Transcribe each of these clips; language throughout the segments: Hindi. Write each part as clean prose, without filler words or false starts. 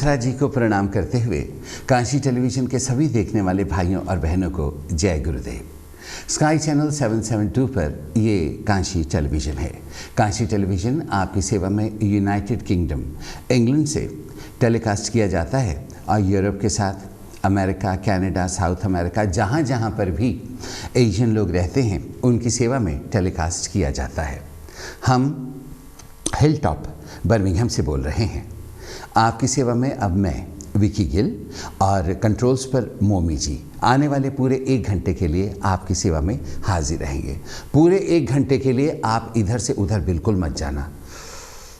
हंसराज जी को प्रणाम करते हुए काशी टेलीविज़न के सभी देखने वाले भाइयों और बहनों को जय गुरुदेव। स्काई चैनल 772 पर ये काशी टेलीविज़न है। काशी टेलीविज़न आपकी सेवा में यूनाइटेड किंगडम इंग्लैंड से टेलीकास्ट किया जाता है और यूरोप के साथ अमेरिका, कनाडा, साउथ अमेरिका, जहाँ जहाँ पर भी एशियन लोग रहते हैं उनकी सेवा में टेलीकास्ट किया जाता है। हम हिल टॉप बर्मिंघम से बोल रहे हैं। आपकी सेवा में अब मैं विकी गिल और कंट्रोल्स पर मोमी जी आने वाले पूरे 1 घंटे के लिए आपकी सेवा में हाजिर रहेंगे। पूरे 1 घंटे के लिए आप इधर से उधर बिल्कुल मत जाना।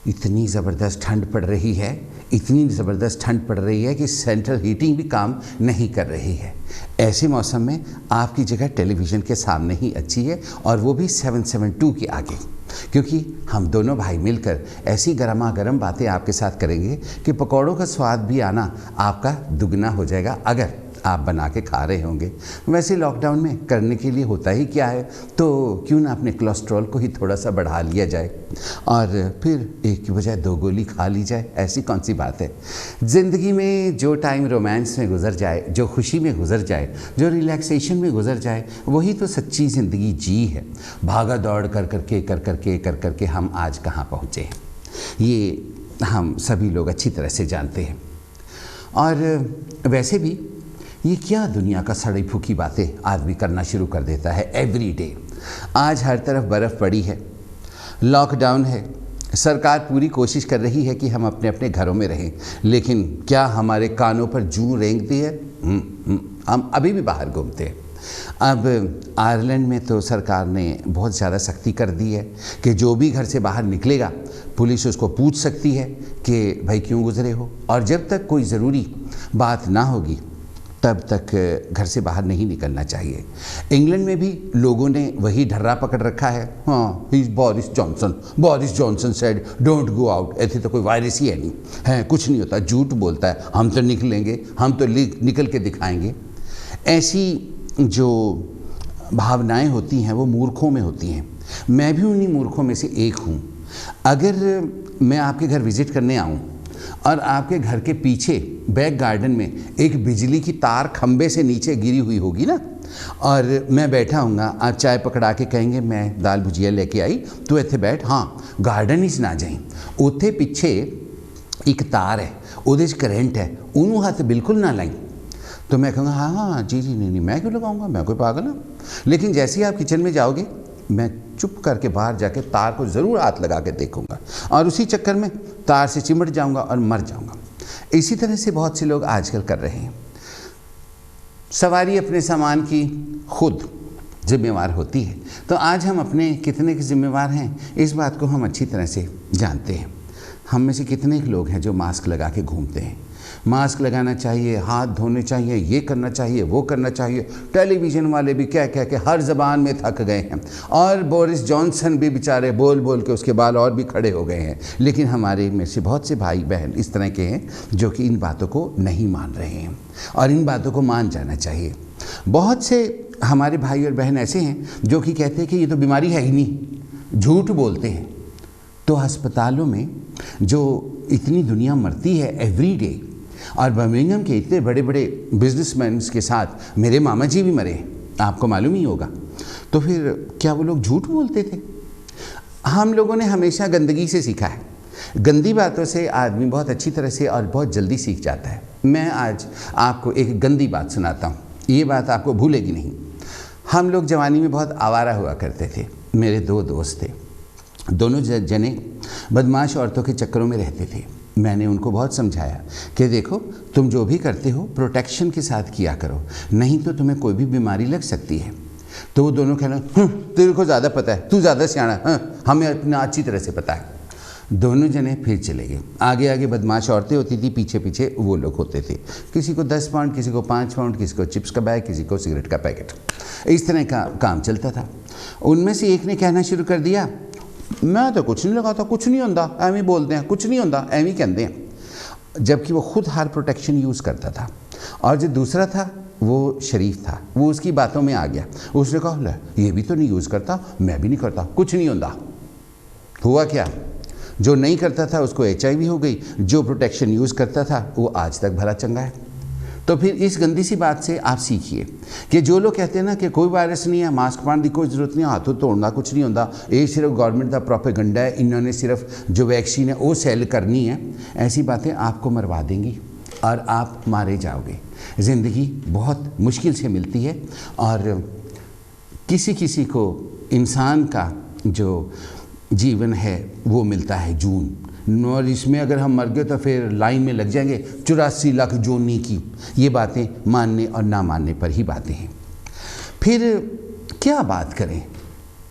इतनी ज़बरदस्त ठंड पड़ रही है, इतनी ज़बरदस्त ठंड पड़ रही है कि सेंट्रल हीटिंग भी काम नहीं कर रही है। ऐसे मौसम में आपकी जगह टेलीविज़न के सामने ही अच्छी है, और वो भी 772 के आगे, क्योंकि हम दोनों भाई मिलकर ऐसी गर्मा गर्म बातें आपके साथ करेंगे कि पकौड़ों का स्वाद भी आना आपका दुगना हो जाएगा अगर आप बना के खा रहे होंगे। वैसे लॉकडाउन में करने के लिए होता ही क्या है, तो क्यों ना अपने कोलेस्ट्रॉल को ही थोड़ा सा बढ़ा लिया जाए और फिर एक की बजाय 2 गोली खा ली जाए। ऐसी कौन सी बात है। ज़िंदगी में जो टाइम रोमांस में गुजर जाए, जो खुशी में गुजर जाए, जो रिलैक्सेशन में गुजर जाए, वही तो सच्ची ज़िंदगी जी है। भागा दौड़ कर करके हम आज कहाँ पहुँचे हैं, ये हम सभी लोग अच्छी तरह से जानते हैं। और वैसे भी ये क्या दुनिया का सड़ी फूकी बातें आदमी करना शुरू कर देता है एवरी डे। आज हर तरफ बर्फ़ पड़ी है, लॉकडाउन है, सरकार पूरी कोशिश कर रही है कि हम अपने अपने घरों में रहें, लेकिन क्या हमारे कानों पर जूं रेंगती है? हम अभी भी बाहर घूमते हैं। अब आयरलैंड में तो सरकार ने बहुत ज़्यादा सख्ती कर दी है कि जो भी घर से बाहर निकलेगा पुलिस उसको पूछ सकती है कि भाई क्यों गुजरे हो, और जब तक कोई ज़रूरी बात ना होगी तब तक घर से बाहर नहीं निकलना चाहिए। इंग्लैंड में भी लोगों ने वही ढर्रा पकड़ रखा है। हाँ, he is Boris Johnson said don't go out. ऐसे तो कोई वायरस ही है नहीं है, कुछ नहीं होता, झूठ बोलता है, हम तो निकलेंगे, हम तो निकल के दिखाएंगे। ऐसी जो भावनाएं होती हैं वो मूर्खों में होती हैं। मैं भी उन्हीं मूर्खों में से एक हूँ। अगर मैं आपके घर विज़िट करने आऊँ और आपके घर के पीछे बैक गार्डन में एक बिजली की तार खंबे से नीचे गिरी हुई होगी ना, और मैं बैठा हूँगा, आप चाय पकड़ा के कहेंगे मैं दाल भुजिया लेके आई, तो इत्थे बैठ, हाँ गार्डन ही ना जाए, उत्थे पिछे एक तार है, उहदे च करंट है, उन्होंने हाथ बिल्कुल ना लाई। तो मैं कहूँगा हाँ हाँ जी नहीं, मैं क्यों लगाऊंगा, मैं कोई पागल हूँ। लेकिन जैसे ही आप किचन में जाओगे मैं चुप करके बाहर जाके तार को ज़रूर हाथ लगा के देखूंगा, और उसी चक्कर में तार से चिमट जाऊंगा और मर जाऊंगा। इसी तरह से बहुत से लोग आजकल कर रहे हैं। सवारी अपने सामान की खुद जिम्मेवार होती है, तो आज हम अपने कितने के जिम्मेवार हैं इस बात को हम अच्छी तरह से जानते हैं। हम में से कितने लोग हैं जो मास्क लगा के घूमते हैं। मास्क लगाना चाहिए, हाथ धोने चाहिए, ये करना चाहिए, वो करना चाहिए। टेलीविज़न वाले भी कह के हर ज़बान में थक गए हैं, और बोरिस जॉनसन भी बेचारे बोल बोल के उसके बाल और भी खड़े हो गए हैं। लेकिन हमारे में से बहुत से भाई बहन इस तरह के हैं जो कि इन बातों को नहीं मान रहे हैं, और इन बातों को मान जाना चाहिए। बहुत से हमारे भाई और बहन ऐसे हैं जो कि कहते हैं कि ये तो बीमारी है ही नहीं, झूठ बोलते हैं। तो अस्पतालों में जो इतनी दुनिया मरती है एवरी डे, और बर्मिंघम के इतने बड़े बड़े बिजनेसमैन के साथ मेरे मामा जी भी मरे, आपको मालूम ही होगा। तो फिर क्या वो लोग झूठ बोलते थे? हम लोगों ने हमेशा गंदगी से सीखा है। गंदी बातों से आदमी बहुत अच्छी तरह से और बहुत जल्दी सीख जाता है। मैं आज आपको एक गंदी बात सुनाता हूँ, ये बात आपको भूलेगी नहीं। हम लोग जवानी में बहुत आवारा हुआ करते थे। मेरे 2 दोस्त थे, दोनों जने बदमाश औरतों के चक्करों में रहते थे। मैंने उनको बहुत समझाया कि देखो तुम जो भी करते हो प्रोटेक्शन के साथ किया करो, नहीं तो तुम्हें कोई भी बीमारी लग सकती है। तो वो दोनों कहना तेरे को ज़्यादा पता है, तू ज़्यादा सियाना है, हमें अपना अच्छी तरह से पता है। दोनों जने फिर चले गए। आगे आगे बदमाश औरतें होती थी, पीछे पीछे वो लोग होते थे। किसी को 10 पाउंड, किसी को 5 पाउंड, किसी को चिप्स का बैग, किसी को सिगरेट का पैकेट, इस तरह का काम चलता था। उनमें से एक ने कहना शुरू कर दिया मैं तो कुछ नहीं लगाता, कुछ नहीं होता, एवं बोलते हैं, कुछ नहीं होता, एवं कहते हैं, जबकि वो खुद हर प्रोटेक्शन यूज़ करता था। और जो दूसरा था वो शरीफ था, वो उसकी बातों में आ गया। उसने कहा ले ये भी तो नहीं यूज़ करता, मैं भी नहीं करता, कुछ नहीं होता। हुआ क्या, जो नहीं करता था उसको HIV हो गई, जो प्रोटेक्शन यूज़ करता था वो आज तक भला चंगा है। तो फिर इस गंदी सी बात से आप सीखिए कि जो लोग कहते हैं ना कि कोई वायरस नहीं है, मास्क पाने की कोई ज़रूरत नहीं, हाथों तोड़ना कुछ नहीं होता, ये सिर्फ गवर्नमेंट का प्रोपेगेंडा है, इन्होंने सिर्फ जो वैक्सीन है वो सेल करनी है, ऐसी बातें आपको मरवा देंगी और आप मारे जाओगे। ज़िंदगी बहुत मुश्किल से मिलती है और किसी किसी को इंसान का जो जीवन है वो मिलता है जून, और इसमें अगर हम मर गए तो फिर लाइन में लग जाएंगे 84 लाख जोनी की। ये बातें मानने और ना मानने पर ही बातें हैं। फिर क्या बात करें,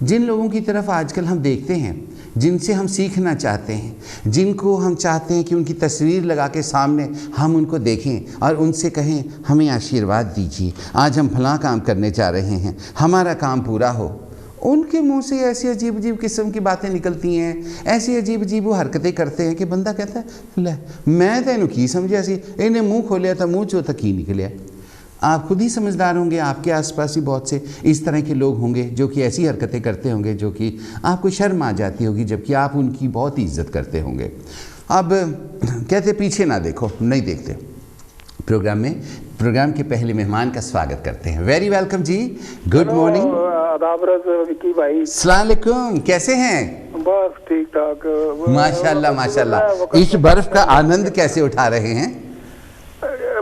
जिन लोगों की तरफ आजकल हम देखते हैं, जिनसे हम सीखना चाहते हैं, जिनको हम चाहते हैं कि उनकी तस्वीर लगा के सामने हम उनको देखें और उनसे कहें हमें आशीर्वाद दीजिए, आज हम फलां काम करने जा रहे हैं, हमारा काम पूरा हो, उनके मुंह से ऐसी अजीब अजीब किस्म की बातें निकलती हैं, ऐसी अजीब अजीब वो हरकतें करते हैं कि बंदा कहता है ले मैं तेनू की समझिया सी, इन्हें मुँह खोलिया तो मुँह चो तक ही निकलिया। आप खुद ही समझदार होंगे, आपके आसपास ही बहुत से इस तरह के लोग होंगे जो कि ऐसी हरकतें करते होंगे जो कि आपको शर्म आ जाती होगी, जबकि आप उनकी बहुत ही इज्जत करते होंगे। अब कहते पीछे ना देखो, नहीं देखते। प्रोग्राम के पहले मेहमान का स्वागत करते हैं। वेरी वेलकम जी, गुड मॉर्निंग। विकी भाई, अस्सलाम वालेकुम, कैसे हैं? बस ठीक ठाक माशाल्लाह माशाल्लाह। इस बर्फ का आनंद कैसे उठा रहे हैं?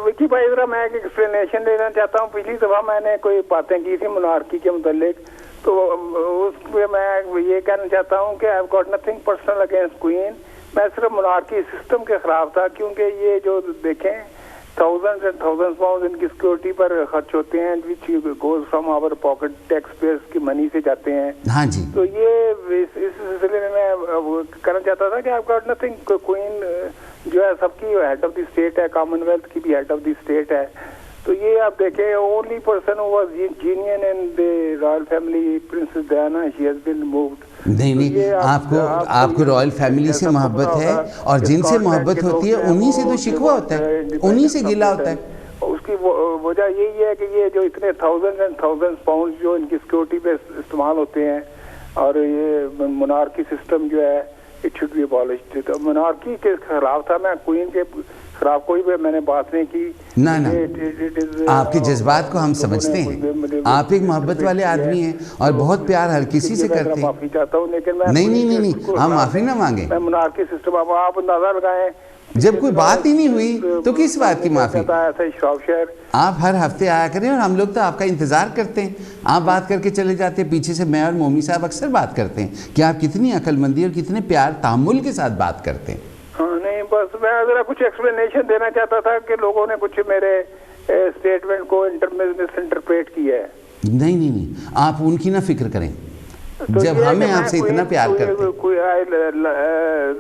विकी भाई, जरा मैं एक एक्सप्लेनेशन देना चाहता हूँ। पिछली दफा मैंने कोई बातें की थी मोनार्की के मुतालिक, तो उस पे मैं ये कहना चाहता हूँ कि I have got nothing personal against queen. मैं सिर्फ मोनार्की सिस्टम के खिलाफ था, क्योंकि ये जो देखें थाउजेंड्स एंड थाउजेंड्स पाउंड इनकी सिक्योरिटी पर खर्च होते हैं, which goes from our pocket, tax payers की मनी से जाते हैं। हाँ जी। तो ये इस सिलसिले में मैं कहना चाहता था कि I have got nothing, queen जो है सबकी हेड ऑफ द स्टेट है, कॉमनवेल्थ की भी हेड ऑफ द स्टेट है। तो ये आप देखें, only person who was genuine in the royal family, princess Diana, she has been moved. नहीं, आपको रॉयल फैमिली से मोहब्बत है, और जिनसे मोहब्बत होती है उन्हीं से तो शिकवा होता है, उन्हीं से गिला होता है। उसकी वजह यही है कि ये जो इतने थाउजेंड एंड थाउजेंड पाउंड जो इनकी सिक्योरिटी पे इस्तेमाल होते हैं, और ये मोनार्की सिस्टम जो है इट शुड बी अबॉलिश्ड। तो मोनार्की के खिलाफ था मैं, क्वीन के खिलाफ कोई भी मैंने बात नहीं की। ना आपके जज्बात को हम समझते हैं, आप एक मोहब्बत वाले आदमी हैं और बहुत प्यार हर किसी से करते हैं। माफी चाहता हूँ, लेकिन मैं नहीं, हम माफी ना मांगे। मैं मोनार्की सिस्टम, आप अंदाजा लगाएं, जब कोई बात ही नहीं हुई तो किस बात की माफी? आप हर हफ्ते आया करें और हम लोग तो आपका इंतजार करते हैं। आप बात करके चले जाते हैं, पीछे से मैं और मोमी साहब अक्सर बात करते हैं कि आप कितनी अक्लमंदी और कितने प्यार तामुल के साथ बात करते हैं। हाँ, नहीं, बस मैं जरा कुछ एक्सप्लेनेशन देना चाहता था कि लोगों ने कुछ मेरे स्टेटमेंट को मिस इंटरप्रेट किया है। नहीं, आप उनकी ना फिक्र करें, तो जब हमें आपसे इतना प्यार करते हैं।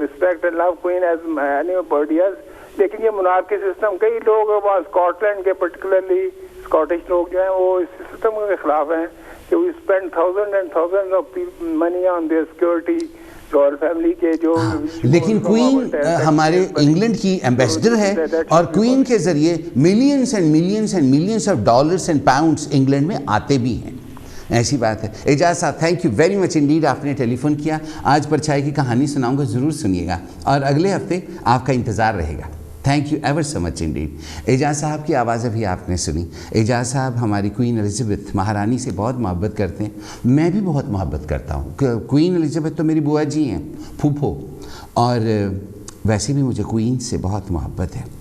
Respect and love queen as anybody else, लेकिन ये मोनार्की सिस्टम, कई लोग स्कॉटलैंड के पर्टिकुलरली स्कॉटिश लोग जो हैं वो इस सिस्टम के खिलाफ हैं कि we spend thousand and thousand of money on their security, royal family के जो। लेकिन क्वीन हमारे इंग्लैंड की एम्बेसडर है और क्वीन के जरिए millions and millions and millions of dollars and pounds England में आते भी हैं। ऐसी बात है। एजाज साहब, thank you very much Indeed, आपने टेलीफोन किया। आज परछाई की कहानी सुनाऊंगा, ज़रूर सुनिएगा और अगले हफ्ते आपका इंतज़ार रहेगा। Thank you ever so much indeed. Ejaz साहब की आवाज़ अभी आपने सुनी। एजाज साहब हमारी क्वीन एलिज़ाबेथ महारानी से बहुत मोहब्बत करते हैं, मैं भी बहुत मोहब्बत करता हूँ। क्वीन एलिज़ाबेथ तो मेरी बुआ जी हैं, फूफो, और वैसे भी मुझे क्वीन से बहुत मोहब्बत है।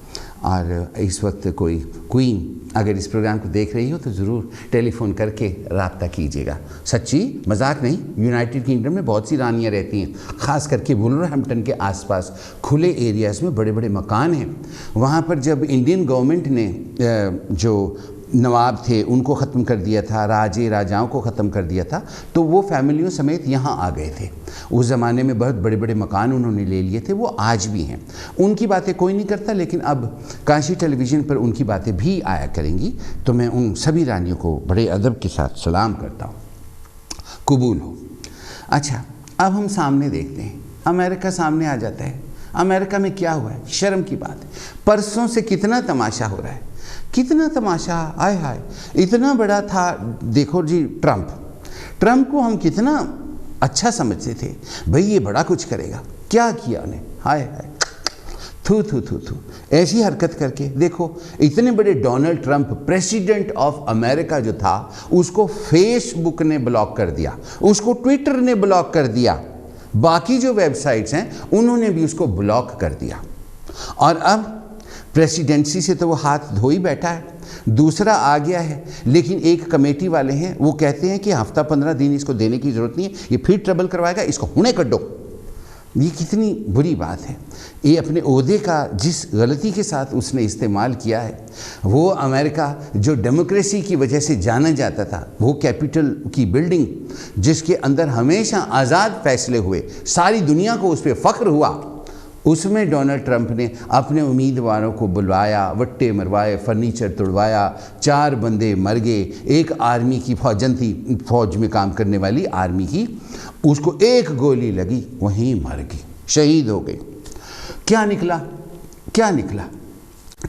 और इस वक्त कोई क्वीन अगर इस प्रोग्राम को देख रही हो तो ज़रूर टेलीफ़ोन करके रब्ता कीजिएगा। सच्ची मजाक नहीं, यूनाइटेड किंगडम में बहुत सी रानियाँ रहती हैं, ख़ास करके वुलवरहैम्पटन के आसपास खुले एरियाज़ में बड़े बड़े मकान हैं। वहाँ पर जब इंडियन गवर्नमेंट ने जो नवाब थे उनको ख़त्म कर दिया था, राजाओं को ख़त्म कर दिया था, तो वो फैमिलियों समेत यहाँ आ गए थे। उस ज़माने में बहुत बड़े बड़े मकान उन्होंने ले लिए थे, वो आज भी हैं। उनकी बातें कोई नहीं करता, लेकिन अब काशी टेलीविज़न पर उनकी बातें भी आया करेंगी, तो मैं उन सभी रानियों को बड़े अदब के साथ सलाम करता हूँ, कबूल हो। अच्छा, अब हम सामने देखते हैं, अमेरिका सामने आ जाता है। अमेरिका में क्या हुआ है, शर्म की बात है। परसों से कितना तमाशा हो रहा है, कितना तमाशा, आय हाय, इतना बड़ा था। देखो जी, ट्रंप को हम कितना अच्छा समझते थे, भाई ये बड़ा कुछ करेगा, क्या किया उन्हें, हाय हाय, थू थू थू थू। ऐसी हरकत करके देखो, इतने बड़े Donald Trump president of America जो था, उसको फेसबुक ने ब्लॉक कर दिया, उसको ट्विटर ने ब्लॉक कर दिया, बाकी जो वेबसाइट्स हैं उन्होंने भी उसको ब्लॉक कर दिया। और अब प्रेसिडेंसी से तो वो हाथ धो ही बैठा है, दूसरा आ गया है। लेकिन एक कमेटी वाले हैं, वो कहते हैं कि हफ्ता 15 दिन इसको देने की ज़रूरत नहीं है, ये फिर ट्रबल करवाएगा, इसको हुणे कड्डो। ये कितनी बुरी बात है। ये अपने ओहदे का जिस गलती के साथ उसने इस्तेमाल किया है, वो अमेरिका जो डेमोक्रेसी की वजह से जाना जाता था, वो कैपिटल की बिल्डिंग जिसके अंदर हमेशा आज़ाद फैसले हुए, सारी दुनिया को उस पर फ़ख्र हुआ, उसमें डोनाल्ड ट्रंप ने अपने उम्मीदवारों को बुलवाया, वट्टे मरवाए, फर्नीचर तोड़वाया, 4 बंदे मर गए। एक आर्मी की फौजन थी, फौज में काम करने वाली आर्मी की, उसको एक गोली लगी, वहीं मर गई, शहीद हो गई। क्या निकला, क्या निकला?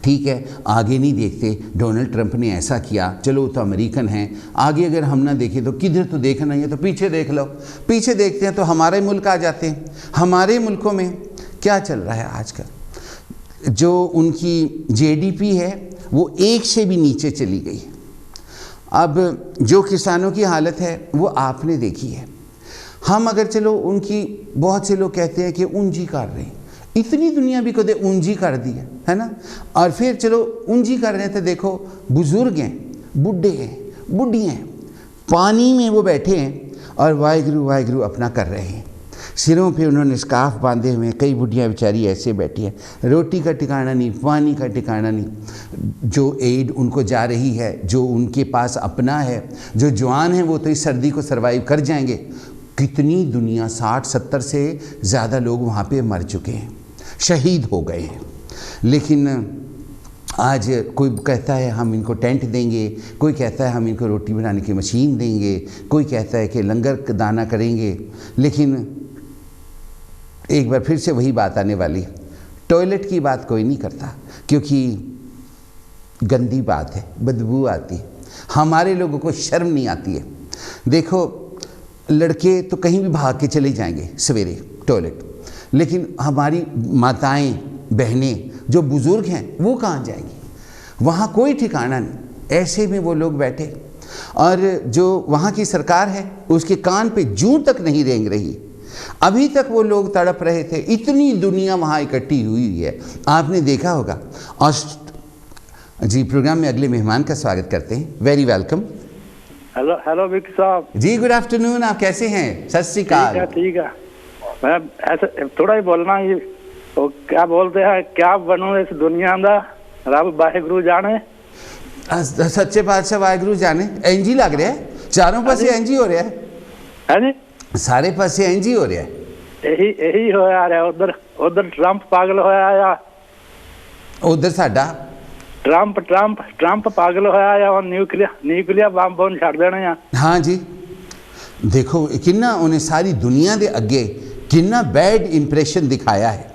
ठीक है, आगे नहीं देखते, डोनाल्ड ट्रंप ने ऐसा किया, चलो वो तो अमेरिकन हैं, आगे अगर हम ना देखें तो किधर तो देखना ही है, तो पीछे देख लो। पीछे देखते हैं तो हमारे मुल्क आ जाते हैं। हमारे मुल्कों में क्या चल रहा है आजकल? जो उनकी जीडीपी है वो 1 से भी नीचे चली गई। अब जो किसानों की हालत है वो आपने देखी है। हम अगर चलो उनकी, बहुत से लोग कहते हैं कि ऊंजी कर रहे हैं, इतनी दुनिया भी कदे ऊंजी कर दी है ना। और फिर चलो ऊंजी कर रहे हैं तो देखो बुजुर्ग हैं, बुढ़े हैं, बुढ़ियाँ हैं, पानी में वो बैठे हैं और वाहिगुरु वाहिगुरु अपना कर रहे हैं। सिरों पे उन्होंने स्कार्फ बांधे हुए हैं, कई बुढ़ियाँ बेचारी ऐसे बैठी हैं, रोटी का ठिकाना नहीं, पानी का ठिकाना नहीं। जो एड उनको जा रही है, जो उनके पास अपना है, जो जवान हैं वो तो इस सर्दी को सर्वाइव कर जाएंगे। कितनी दुनिया, 60-70 से ज़्यादा लोग वहाँ पे मर चुके हैं, शहीद हो गए हैं। लेकिन आज कोई कहता है हम इनको टेंट देंगे, कोई कहता है हम इनको रोटी बनाने की मशीन देंगे, कोई कहता है कि लंगर दाना करेंगे। लेकिन एक बार फिर से वही बात आने वाली, टॉयलेट की बात कोई नहीं करता, क्योंकि गंदी बात है, बदबू आती है, हमारे लोगों को शर्म नहीं आती है। देखो, लड़के तो कहीं भी भाग के चले जाएंगे सवेरे टॉयलेट, लेकिन हमारी माताएं बहनें जो बुज़ुर्ग हैं वो कहाँ जाएंगी? वहाँ कोई ठिकाना नहीं। ऐसे में वो लोग बैठे, और जो वहाँ की सरकार है उसके कान पे जूं तक नहीं रेंग रही। अभी तक वो लोग तड़प रहे थे, इतनी दुनिया वहाँ इकट्ठी हुई है, आपने देखा होगा। और जी, प्रोग्राम में अगले मेहमान का स्वागत करते हैं। Very welcome. Hello hello Vicky साहब जी, गुड आफ्टरनून। आप कैसे हैं? सत श्री अकाल। ठीक है। मैं ऐसे थोड़ा ही बोलना, ये तो क्या बोलते हैं, क्या बनूं इस दुनिया का, रब वाहिगुरु जाने, सच्चे बादशाह वाहिगुरु जाने। एंजी लग रहा है, चारों पासे एंजी हो रहा है जी, सारे पासे एंजी हो रहा है। यही होया रहा। उधर ट्रंप पागल होया या उधर साडा ट्रंप पागल होया या न्यूक्लियर बम छड़ देने या। हाँ जी, देखो किन्ना उन्हें सारी दुनिया के अगे किन्ना बैड इंप्रेशन दिखाया है।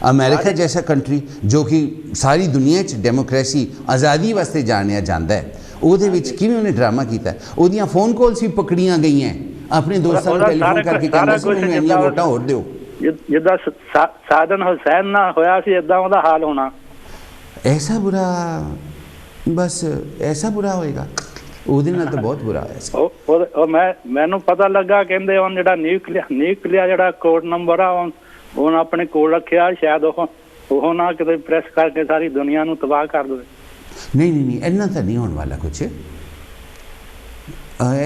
अमेरिका जैसा कंट्री जो कि सारी दुनिया च डेमोक्रेसी आज़ादी वास्ते जानिया जाता है, ਉਹਦੇ ਵਿੱਚ ਕਿਵੇਂ ਉਹਨੇ ਡਰਾਮਾ ਕੀਤਾ। ਉਹਦੀਆਂ ਫੋਨ ਕਾਲਸ ਵੀ ਪਕੜੀਆਂ ਗਈਆਂ, ਆਪਣੇ ਦੋਸਤਾਂ ਨੂੰ ਟੈਲੀਫੋਨ ਕਰਕੇ ਕਹਿੰਦਾ ਸੀ ਮੈਨੂੰ ਇੰਨੀਆਂ ਵੋਟਾਂ ਹੋਰ ਦਿਓ। ਜਿੱਦਾਂ ਸਾਦਨ ਹੁਸੈਨ ਨਾਲ ਹੋਇਆ ਸੀ, ਇਦਾਂ ਉਹਦਾ ਹਾਲ ਹੋਣਾ। ऐसा बुरा, बस ऐसा बुरा होएगा। ਉਹਦੇ ਨਾਲ ਤਾਂ ਬਹੁਤ ਬੁਰਾ ਹੋਇਆ ਸੀ। ਉਹ ਮੈਨੂੰ ਪਤਾ ਲੱਗਾ, ਕਹਿੰਦੇ ਉਹ ਜਿਹੜਾ ਨਿਊਕਲੀਅਰ ਜਿਹੜਾ ਕੋਡ ਨੰਬਰ ਆ ਉਹ ਆਪਣੇ ਕੋਲ ਰੱਖਿਆ, ਸ਼ਾਇਦ ਉਹ ਨਾ ਕਿਤੇ ਪ੍ਰੈਸ ਕਰਕੇ ਸਾਰੀ ਦੁਨੀਆ ਨੂੰ ਤਬਾਹ ਕਰ ਦੇਵੇ। नहीं, इतना तो नहीं होने वाला कुछ,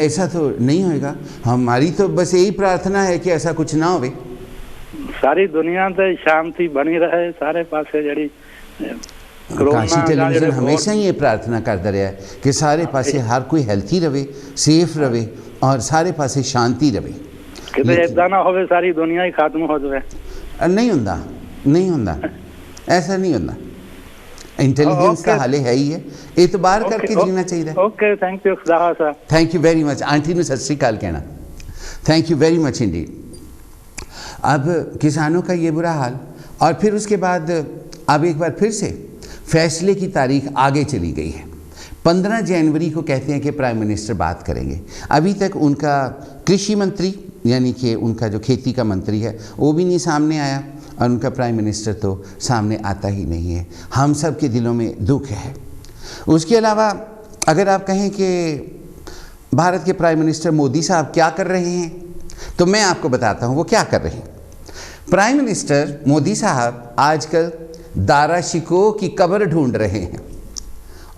ऐसा तो नहीं होएगा। हमारी तो बस यही प्रार्थना है कि ऐसा कुछ ना होवे, सारी दुनिया से शांति बनी रहे सारे पासे। जड़ी काशी टेलीविजन हमेशा ही ये प्रार्थना करता रहा है कि सारे पासे हर कोई हेल्थी रहे, सेफ रहे और सारे पासे शांति रहे। किते इदां ना होवे सारी दुनिया ही खत्म हो जाए। नहीं होंदा, ऐसा नहीं होंदा। इंटेलिजेंस का हाले है ही है, एतबार करके जीना चाहिए। Okay, thank you sir. Thank you very much. Aunty ने सत श्री अकाल कहना। Thank you very much Indeed. अब किसानों का ये बुरा हाल, और फिर उसके बाद अब एक बार फिर से फैसले की तारीख आगे चली गई है। 15 जनवरी को कहते हैं कि प्राइम मिनिस्टर बात करेंगे। अभी तक उनका कृषि मंत्री यानी कि उनका जो खेती का मंत्री है वो भी नहीं सामने आया, और उनका प्राइम मिनिस्टर तो सामने आता ही नहीं है। हम सब के दिलों में दुख है। उसके अलावा अगर आप कहें कि भारत के प्राइम मिनिस्टर मोदी साहब क्या कर रहे हैं, तो मैं आपको बताता हूँ वो क्या कर रहे हैं। प्राइम मिनिस्टर मोदी साहब आजकल दारा शिकोह की कब्र ढूंढ रहे हैं।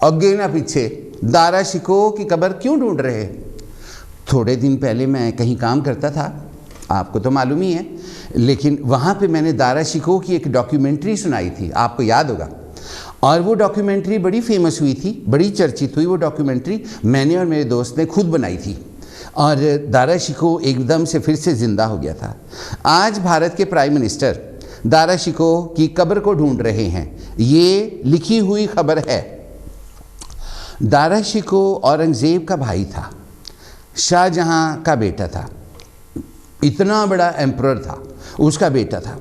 अगे ना पीछे दारा शिकोह की कब्र क्यों ढूंढ रहे हैं? थोड़े दिन पहले मैं कहीं काम करता था, आपको तो मालूम ही है, लेकिन वहाँ पे मैंने दारा शिकोह की एक डॉक्यूमेंट्री सुनाई थी, आपको याद होगा। और वो डॉक्यूमेंट्री बड़ी फेमस हुई थी, बड़ी चर्चित हुई। वो डॉक्यूमेंट्री मैंने और मेरे दोस्त ने खुद बनाई थी, और दारा शिकोह एकदम से फिर से ज़िंदा हो गया था। आज भारत के प्राइम मिनिस्टर दारा शिकोह की कब्र को ढूंढ रहे हैं, ये लिखी हुई खबर है। दारा शिकोह औरंगज़ेब का भाई था, शाहजहां का बेटा था, इतना बड़ा एम्परर था, उसका बेटा था,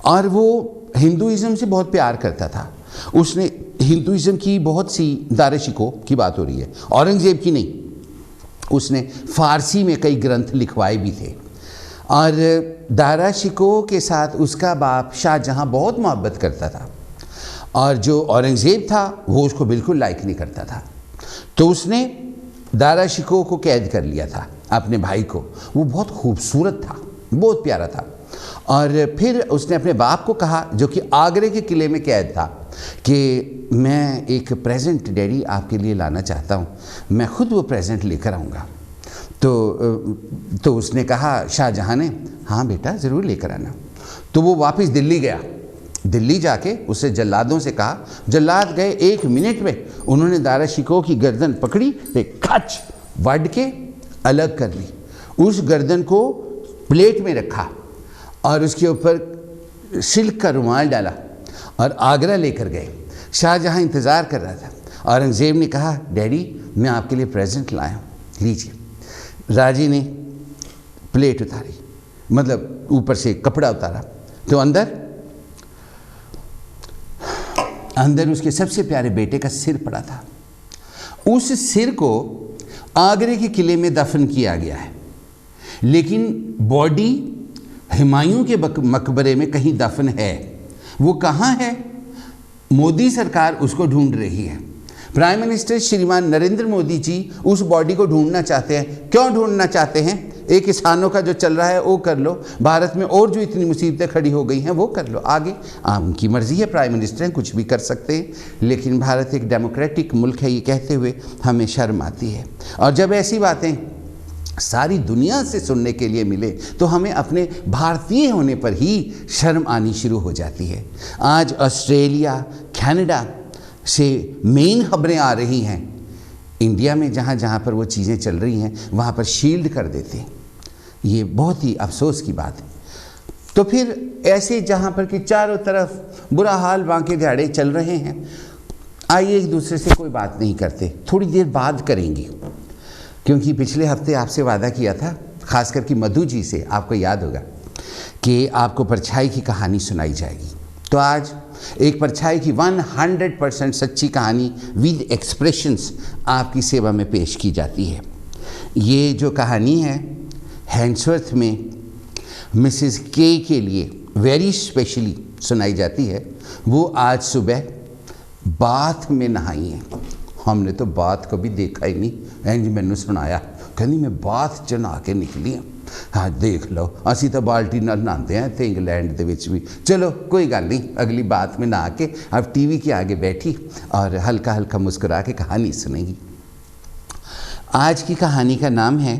और वो हिंदुइज़्म से बहुत प्यार करता था। उसने हिंदुइज़्म की बहुत सी, दारा शिकोह की बात हो रही है, औरंगज़ेब की नहीं, उसने फ़ारसी में कई ग्रंथ लिखवाए भी थे। और दारा शिकोह के साथ उसका बाप शाहजहां बहुत मोहब्बत करता था, और जो औरंगज़ेब था वो उसको बिल्कुल लाइक नहीं करता था। तो उसने दारा शिकोह को कैद कर लिया था, अपने भाई को। वो बहुत खूबसूरत था, बहुत प्यारा था। और फिर उसने अपने बाप को कहा, जो कि आगरे के किले में कैद था, कि मैं एक प्रेजेंट डैडी आपके लिए लाना चाहता हूँ, मैं खुद वो प्रेजेंट लेकर आऊँगा। तो उसने कहा, शाहजहां ने, हाँ बेटा ज़रूर लेकर आना। तो वो वापस दिल्ली गया। दिल्ली जाके उससे जल्लादों से कहा, जल्लाद गए, 1 मिनट में उन्होंने दारा शिकोह की गर्दन पकड़ी, एक खच वड के अलग कर ली, उस गर्दन को प्लेट में रखा और उसके ऊपर सिल्क का रुमाल डाला और आगरा लेकर गए। शाहजहां इंतज़ार कर रहा था। औरंगज़ेब ने कहा, डैडी मैं आपके लिए प्रेजेंट लाया हूँ, लीजिए। राजी ने प्लेट उतारी, मतलब ऊपर से कपड़ा उतारा, तो अंदर उसके सबसे प्यारे बेटे का सिर पड़ा था। उस सिर को आगरे के किले में दफन किया गया है, लेकिन बॉडी हुमायूं के मकबरे में कहीं दफन है। वो कहाँ है? मोदी सरकार उसको ढूंढ रही है। प्राइम मिनिस्टर श्रीमान नरेंद्र मोदी जी उस बॉडी को ढूंढना चाहते हैं। क्यों ढूंढना चाहते हैं? एक किसानों का जो चल रहा है वो कर लो, भारत में और जो इतनी मुसीबतें खड़ी हो गई हैं वो कर लो। आगे उनकी मर्जी है, प्राइम मिनिस्टर हैं, कुछ भी कर सकते हैं, लेकिन भारत एक डेमोक्रेटिक मुल्क है, ये कहते हुए हमें शर्म आती है। और जब ऐसी बातें सारी दुनिया से सुनने के लिए मिले तो हमें अपने भारतीय होने पर ही शर्म आनी शुरू हो जाती है। आज ऑस्ट्रेलिया, कनाडा से मेन खबरें आ रही हैं। इंडिया में जहाँ जहाँ पर वो चीज़ें चल रही हैं वहाँ पर शील्ड कर देते हैं। ये बहुत ही अफसोस की बात है। तो फिर ऐसे जहाँ पर कि चारों तरफ बुरा हाल बांके दिहाड़े चल रहे हैं, आइए एक दूसरे से कोई बात नहीं करते, थोड़ी देर बाद करेंगे, क्योंकि पिछले हफ्ते आपसे वादा किया था, ख़ास करके मधु जी से, आपको याद होगा, कि आपको परछाई की कहानी सुनाई जाएगी। तो आज एक परछाई की 100% सच्ची कहानी विद एक्सप्रेशंस आपकी सेवा में पेश की जाती है। ये जो कहानी है हैंड्सवर्थ में मिसेस के लिए वेरी स्पेशली सुनाई जाती है। वो आज सुबह बाथ में नहाई हैं। हमने तो बाथ कभी देखा ही नहीं, इंज मैनू सुनाया, कहनी मैं बाथ च नहा के निकली हाँ। हाँ देख लो, असी तो बाल्टी नाल नहाते हैं इत्थे इंग्लैंड दे विच भी। चलो कोई गल नहीं, अगली बात में नहा के अब टीवी के आगे बैठी और हल्का हल्का मुस्कुरा के कहानी सुनेगी। आज की कहानी का नाम है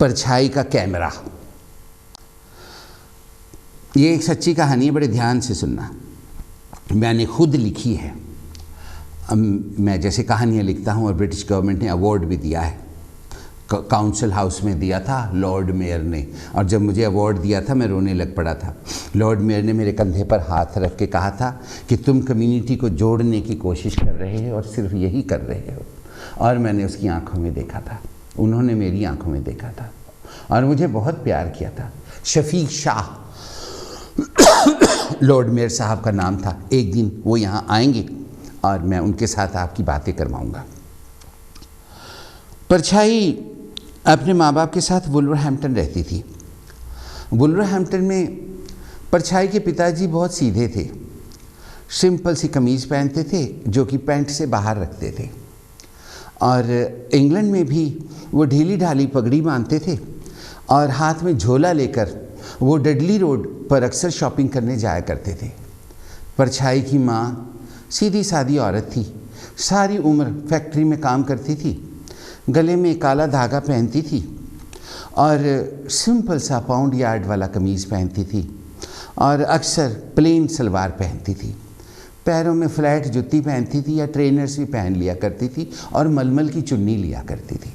परछाई का कैमरा। ये एक सच्ची कहानी है, बड़े ध्यान से सुनना। मैंने खुद लिखी है। मैं जैसे कहानियाँ लिखता हूँ और ब्रिटिश गवर्नमेंट ने अवार्ड भी दिया है, काउंसिल हाउस में दिया था लॉर्ड मेयर ने, और जब मुझे अवार्ड दिया था मैं रोने लग पड़ा था। लॉर्ड मेयर ने मेरे कंधे पर हाथ रख के कहा था कि तुम कम्युनिटी को जोड़ने की कोशिश कर रहे हो और सिर्फ यही कर रहे हो। और मैंने उसकी आंखों में देखा था, उन्होंने मेरी आंखों में देखा था और मुझे बहुत प्यार किया था। शफीक शाह लॉर्ड मेयर साहब का नाम था। एक दिन वो यहाँ आएंगे और मैं उनके साथ आपकी बातें करवाऊँगा। परछाई अपने माँ बाप के साथ वुल्वरहैम्पटन रहती थी। वुल्वरहैम्पटन में परछाई के पिताजी बहुत सीधे थे। सिंपल सी कमीज़ पहनते थे जो कि पैंट से बाहर रखते थे, और इंग्लैंड में भी वो ढीली ढाली पगड़ी बांधते थे और हाथ में झोला लेकर वो डडली रोड पर अक्सर शॉपिंग करने जाया करते थे। परछाई की माँ सीधी सादी औरत थी, सारी उम्र फैक्ट्री में काम करती थी, गले में काला धागा पहनती थी और सिंपल सा पाउंड यार्ड वाला कमीज़ पहनती थी और अक्सर प्लेन सलवार पहनती थी। पैरों में फ्लैट जूती पहनती थी या ट्रेनर्स भी पहन लिया करती थी और मलमल की चुन्नी लिया करती थी।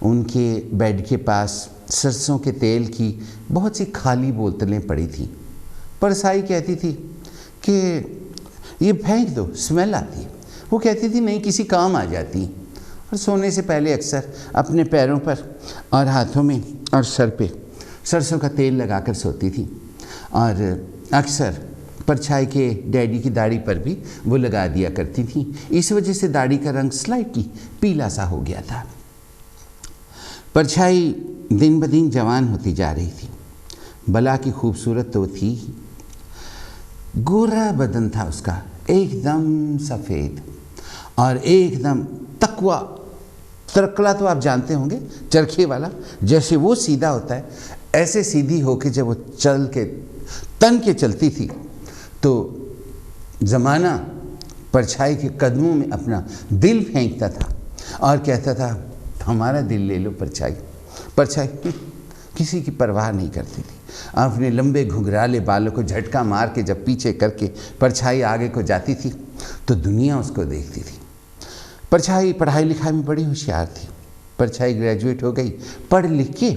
उनके बेड के पास सरसों के तेल की बहुत सी खाली बोतलें पड़ी थी। परछाई कहती थी कि ये फेंक दो, स्मेल आती है। वो कहती थी नहीं, किसी काम आ जाती। और सोने से पहले अक्सर अपने पैरों पर और हाथों में और सर पे सरसों का तेल लगाकर सोती थी, और अक्सर परछाई के डैडी की दाढ़ी पर भी वो लगा दिया करती थी। इस वजह से दाढ़ी का रंग स्लाइटली पीला सा हो गया था। परछाई दिन ब दिन जवान होती जा रही थी। भला की खूबसूरत तो थी ही। गोरा बदन था उसका, एकदम सफ़ेद और एकदम तकवा। तरकला तो आप जानते होंगे, चरखे वाला। जैसे वो सीधा होता है, ऐसे सीधी होके जब वो चल के तन के चलती थी तो ज़माना परछाई के कदमों में अपना दिल फेंकता था और कहता था हमारा दिल ले लो परछाई। परछाई किसी की परवाह नहीं करती थी। अपने लंबे घुंघराले बालों को झटका मार के जब पीछे करके परछाई आगे को जाती थी तो दुनिया उसको देखती थी। परछाई पढ़ाई लिखाई में बड़ी होशियार थी। परछाई ग्रेजुएट हो गई, पढ़ लिख के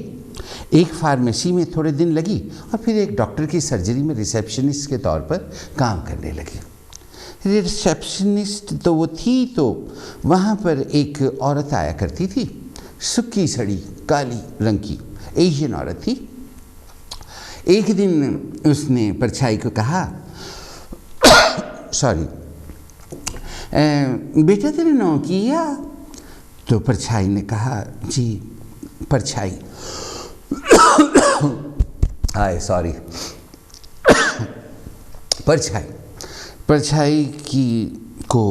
एक फार्मेसी में थोड़े दिन लगी और फिर एक डॉक्टर की सर्जरी में रिसेप्शनिस्ट के तौर पर काम करने लगी। रिसेप्शनिस्ट तो वो थी, तो वहाँ पर एक औरत आया करती थी, सुक्की सड़ी काली रंग की एशियन औरत थी। एक दिन उसने परछाई को कहा सॉरी बेटा तेरे नाम किया? तो परछाई ने कहा जी परछाई। आए सॉरी परछाई की को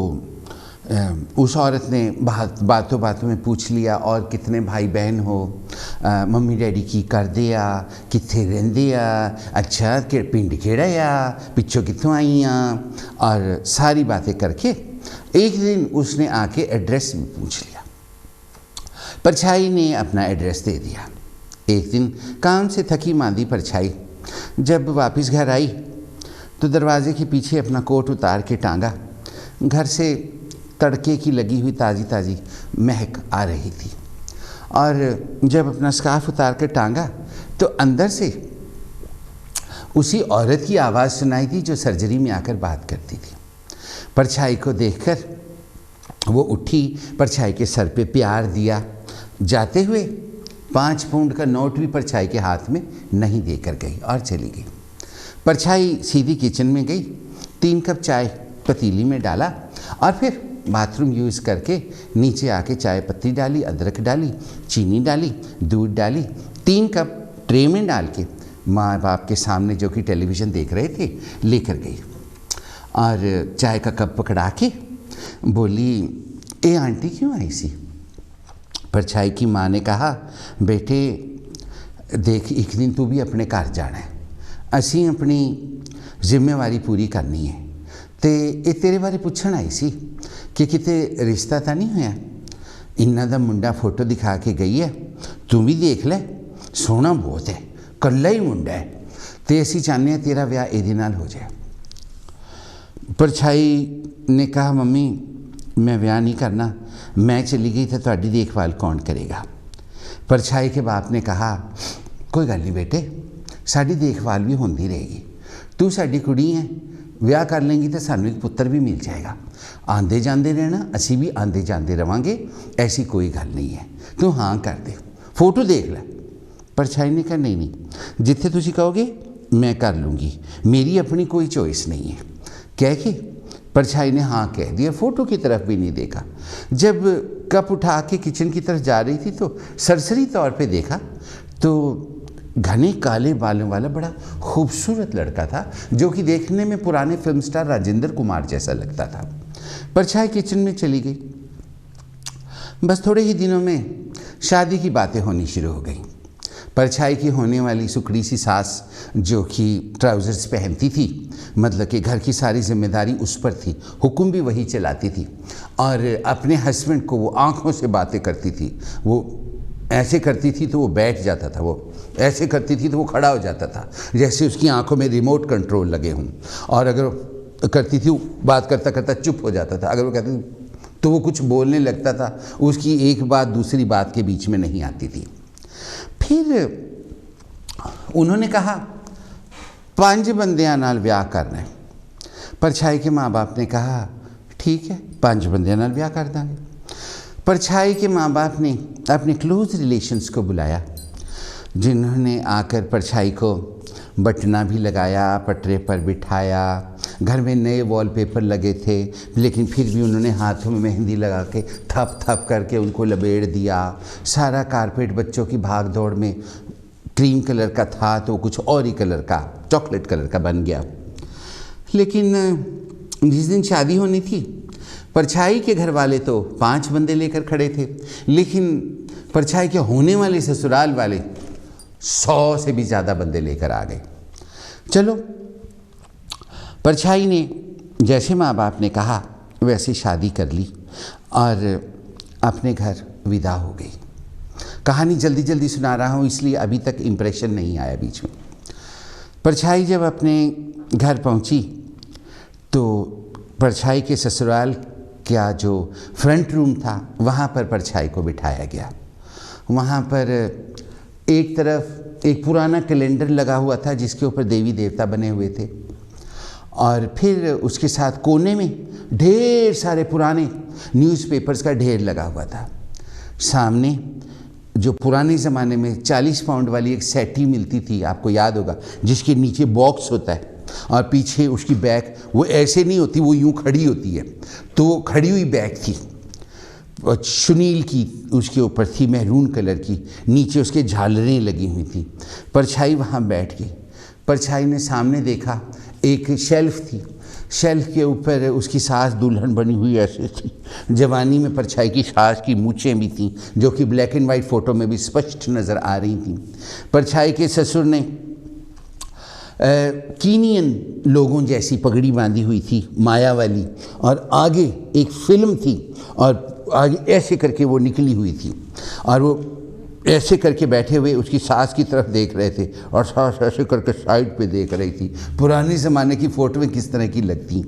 उस औरत ने बातों बातों में पूछ लिया, और कितने भाई बहन हो, मम्मी डैडी की कर दिया, कित्थे रहंदे आ, अच्छा कि पिंड केड़ा आ, पिछों कित्थों आई आ, और सारी बातें करके एक दिन उसने आके एड्रेस भी पूछ लिया। परछाई ने अपना एड्रेस दे दिया। एक दिन काम से थकी मांदी परछाई जब वापस घर आई तो दरवाजे के पीछे अपना कोट उतार के टांगा। घर से तड़के की लगी हुई ताज़ी ताज़ी महक आ रही थी, और जब अपना स्कार्फ उतार कर टांगा तो अंदर से उसी औरत की आवाज़ सुनाई दी जो सर्जरी में आकर बात करती थी। परछाई को देखकर वो उठी, परछाई के सर पे प्यार दिया। जाते हुए 5 पाउंड का नोट भी परछाई के हाथ में नहीं देकर गई और चली गई। परछाई सीधी किचन में गई, 3 कप चाय पतीली में डाला और फिर बाथरूम यूज़ करके नीचे आके चाय पत्ती डाली, अदरक डाली, चीनी डाली, दूध डाली, 3 कप ट्रे में डाल के माँ बाप के सामने जो कि टेलीविज़न देख रहे थे लेकर गई, और चाय का कप पकड़ा के बोली ए आंटी क्यों आई सी? परछाई की माँ ने कहा बेटे देख, एक दिन तू भी अपने घर जाना है, असी अपनी जिम्मेवारी पूरी करनी है, तो ये तेरे बारे पूछण आई सी कि किते रिश्ता तो नहीं होया? इन्हां दा मुंडा फोटो दिखा के गई है, तू भी देख ले, सोहना बहुत है, कल्ला ही मुंडा है, तो असी चाहते हैं तेरा ब्याह इहदे नाल हो जाए। परछाई ने कहा मम्मी मैं ब्याह नहीं करना, मैं चली गई तो तुहाडी देखभाल कौन करेगा? परछाई के बाप ने कहा कोई गल नहीं बेटे, साडी देखभाल भी होंदी रहेगी, तू साडी कुड़ी है, ब्याह कर लेंगी तो सानू एक पुत्र भी मिल जाएगा, आंदे जाते रहना, असी भी आंदे जाते रवांगे, ऐसी कोई गल नहीं है, तू हाँ कर दे, फोटो देख ले। परछाई ने कहा नहीं नहीं, जिथे तुसी कहोगे मैं कर लूँगी, मेरी अपनी कोई चॉइस नहीं है। कह के परछाई ने हाँ कह दिया, फ़ोटो की तरफ भी नहीं देखा। जब कप उठा के किचन की तरफ जा रही थी तो सरसरी तौर पे देखा तो घने काले बालों वाला बड़ा खूबसूरत लड़का था, जो कि देखने में पुराने फिल्म स्टार राजेंद्र कुमार जैसा लगता था। परछाई किचन में चली गई। बस थोड़े ही दिनों में शादी की बातें होनी शुरू हो गई। परछाई की होने वाली सुकड़ी सी सास, जो कि ट्राउज़र्स पहनती थी, मतलब कि घर की सारी जिम्मेदारी उस पर थी, हुक्म भी वही चलाती थी, और अपने हस्बैंड को वो आंखों से बातें करती थी। वो ऐसे करती थी तो वो बैठ जाता था, वो ऐसे करती थी तो वो खड़ा हो जाता था, जैसे उसकी आंखों में रिमोट कंट्रोल लगे हों। और अगर करती थी, बात करता करता चुप हो जाता था। अगर वो कहती थी तो वो कुछ बोलने लगता था, उसकी एक बात दूसरी बात के बीच में नहीं आती थी। फिर उन्होंने कहा 5 बंदियां नाल ब्याह करना है। परछाई के माँ बाप ने कहा ठीक है, 5 बंदियां नाल ब्याह कर देंगे। परछाई के माँ बाप ने अपने क्लोज रिलेशंस को बुलाया, जिन्होंने आकर परछाई को बटना भी लगाया, पटरे पर बिठाया। घर में नए वॉलपेपर लगे थे, लेकिन फिर भी उन्होंने हाथों में मेहंदी लगा के थप थप करके उनको लपेट दिया। सारा कारपेट बच्चों की भाग दौड़ में क्रीम कलर का था तो कुछ और ही कलर का, चॉकलेट कलर का बन गया। लेकिन जिस दिन शादी होनी थी, परछाई के घर वाले तो 5 बंदे लेकर खड़े थे, लेकिन परछाई के होने वाले ससुराल वाले 100 से भी ज़्यादा बंदे लेकर आ गए। चलो, परछाई ने जैसे माँ बाप ने कहा वैसे शादी कर ली और अपने घर विदा हो गई। कहानी जल्दी जल्दी सुना रहा हूँ, इसलिए अभी तक इम्प्रेशन नहीं आया बीच में। परछाई जब अपने घर पहुँची तो परछाई के ससुराल का जो फ्रंट रूम था, वहाँ पर परछाई को बिठाया गया। वहाँ पर एक तरफ एक पुराना कैलेंडर लगा हुआ था जिसके ऊपर देवी देवता बने हुए थे, और फिर उसके साथ कोने में ढेर सारे पुराने न्यूज़पेपर्स का ढेर लगा हुआ था। सामने जो पुराने ज़माने में 40 पाउंड वाली एक सेटी मिलती थी, आपको याद होगा, जिसके नीचे बॉक्स होता है और पीछे उसकी बैक वो ऐसे नहीं होती, वो यूँ खड़ी होती है, तो वो खड़ी हुई बैक थी और सुनील की उसके ऊपर थी, मैरून कलर की, नीचे उसके झालरें लगी हुई थी। परछाई वहाँ बैठ गई। परछाई ने सामने देखा, एक शेल्फ थी, शेल्फ के ऊपर उसकी सास दुल्हन बनी हुई ऐसे थी। जवानी में परछाई की सास की मूँछें भी थीं, जो कि ब्लैक एंड वाइट फ़ोटो में भी स्पष्ट नज़र आ रही थीं। परछाई के ससुर ने कीनियन लोगों जैसी पगड़ी बांधी हुई थी, माया वाली, और आगे एक फिल्म थी और आगे ऐसे करके वो निकली हुई थी, और वो ऐसे करके बैठे हुए उसकी सास की तरफ देख रहे थे, और सास ऐसे करके साइड पे देख रही थी। पुराने ज़माने की फ़ोटोएं किस तरह की लगती।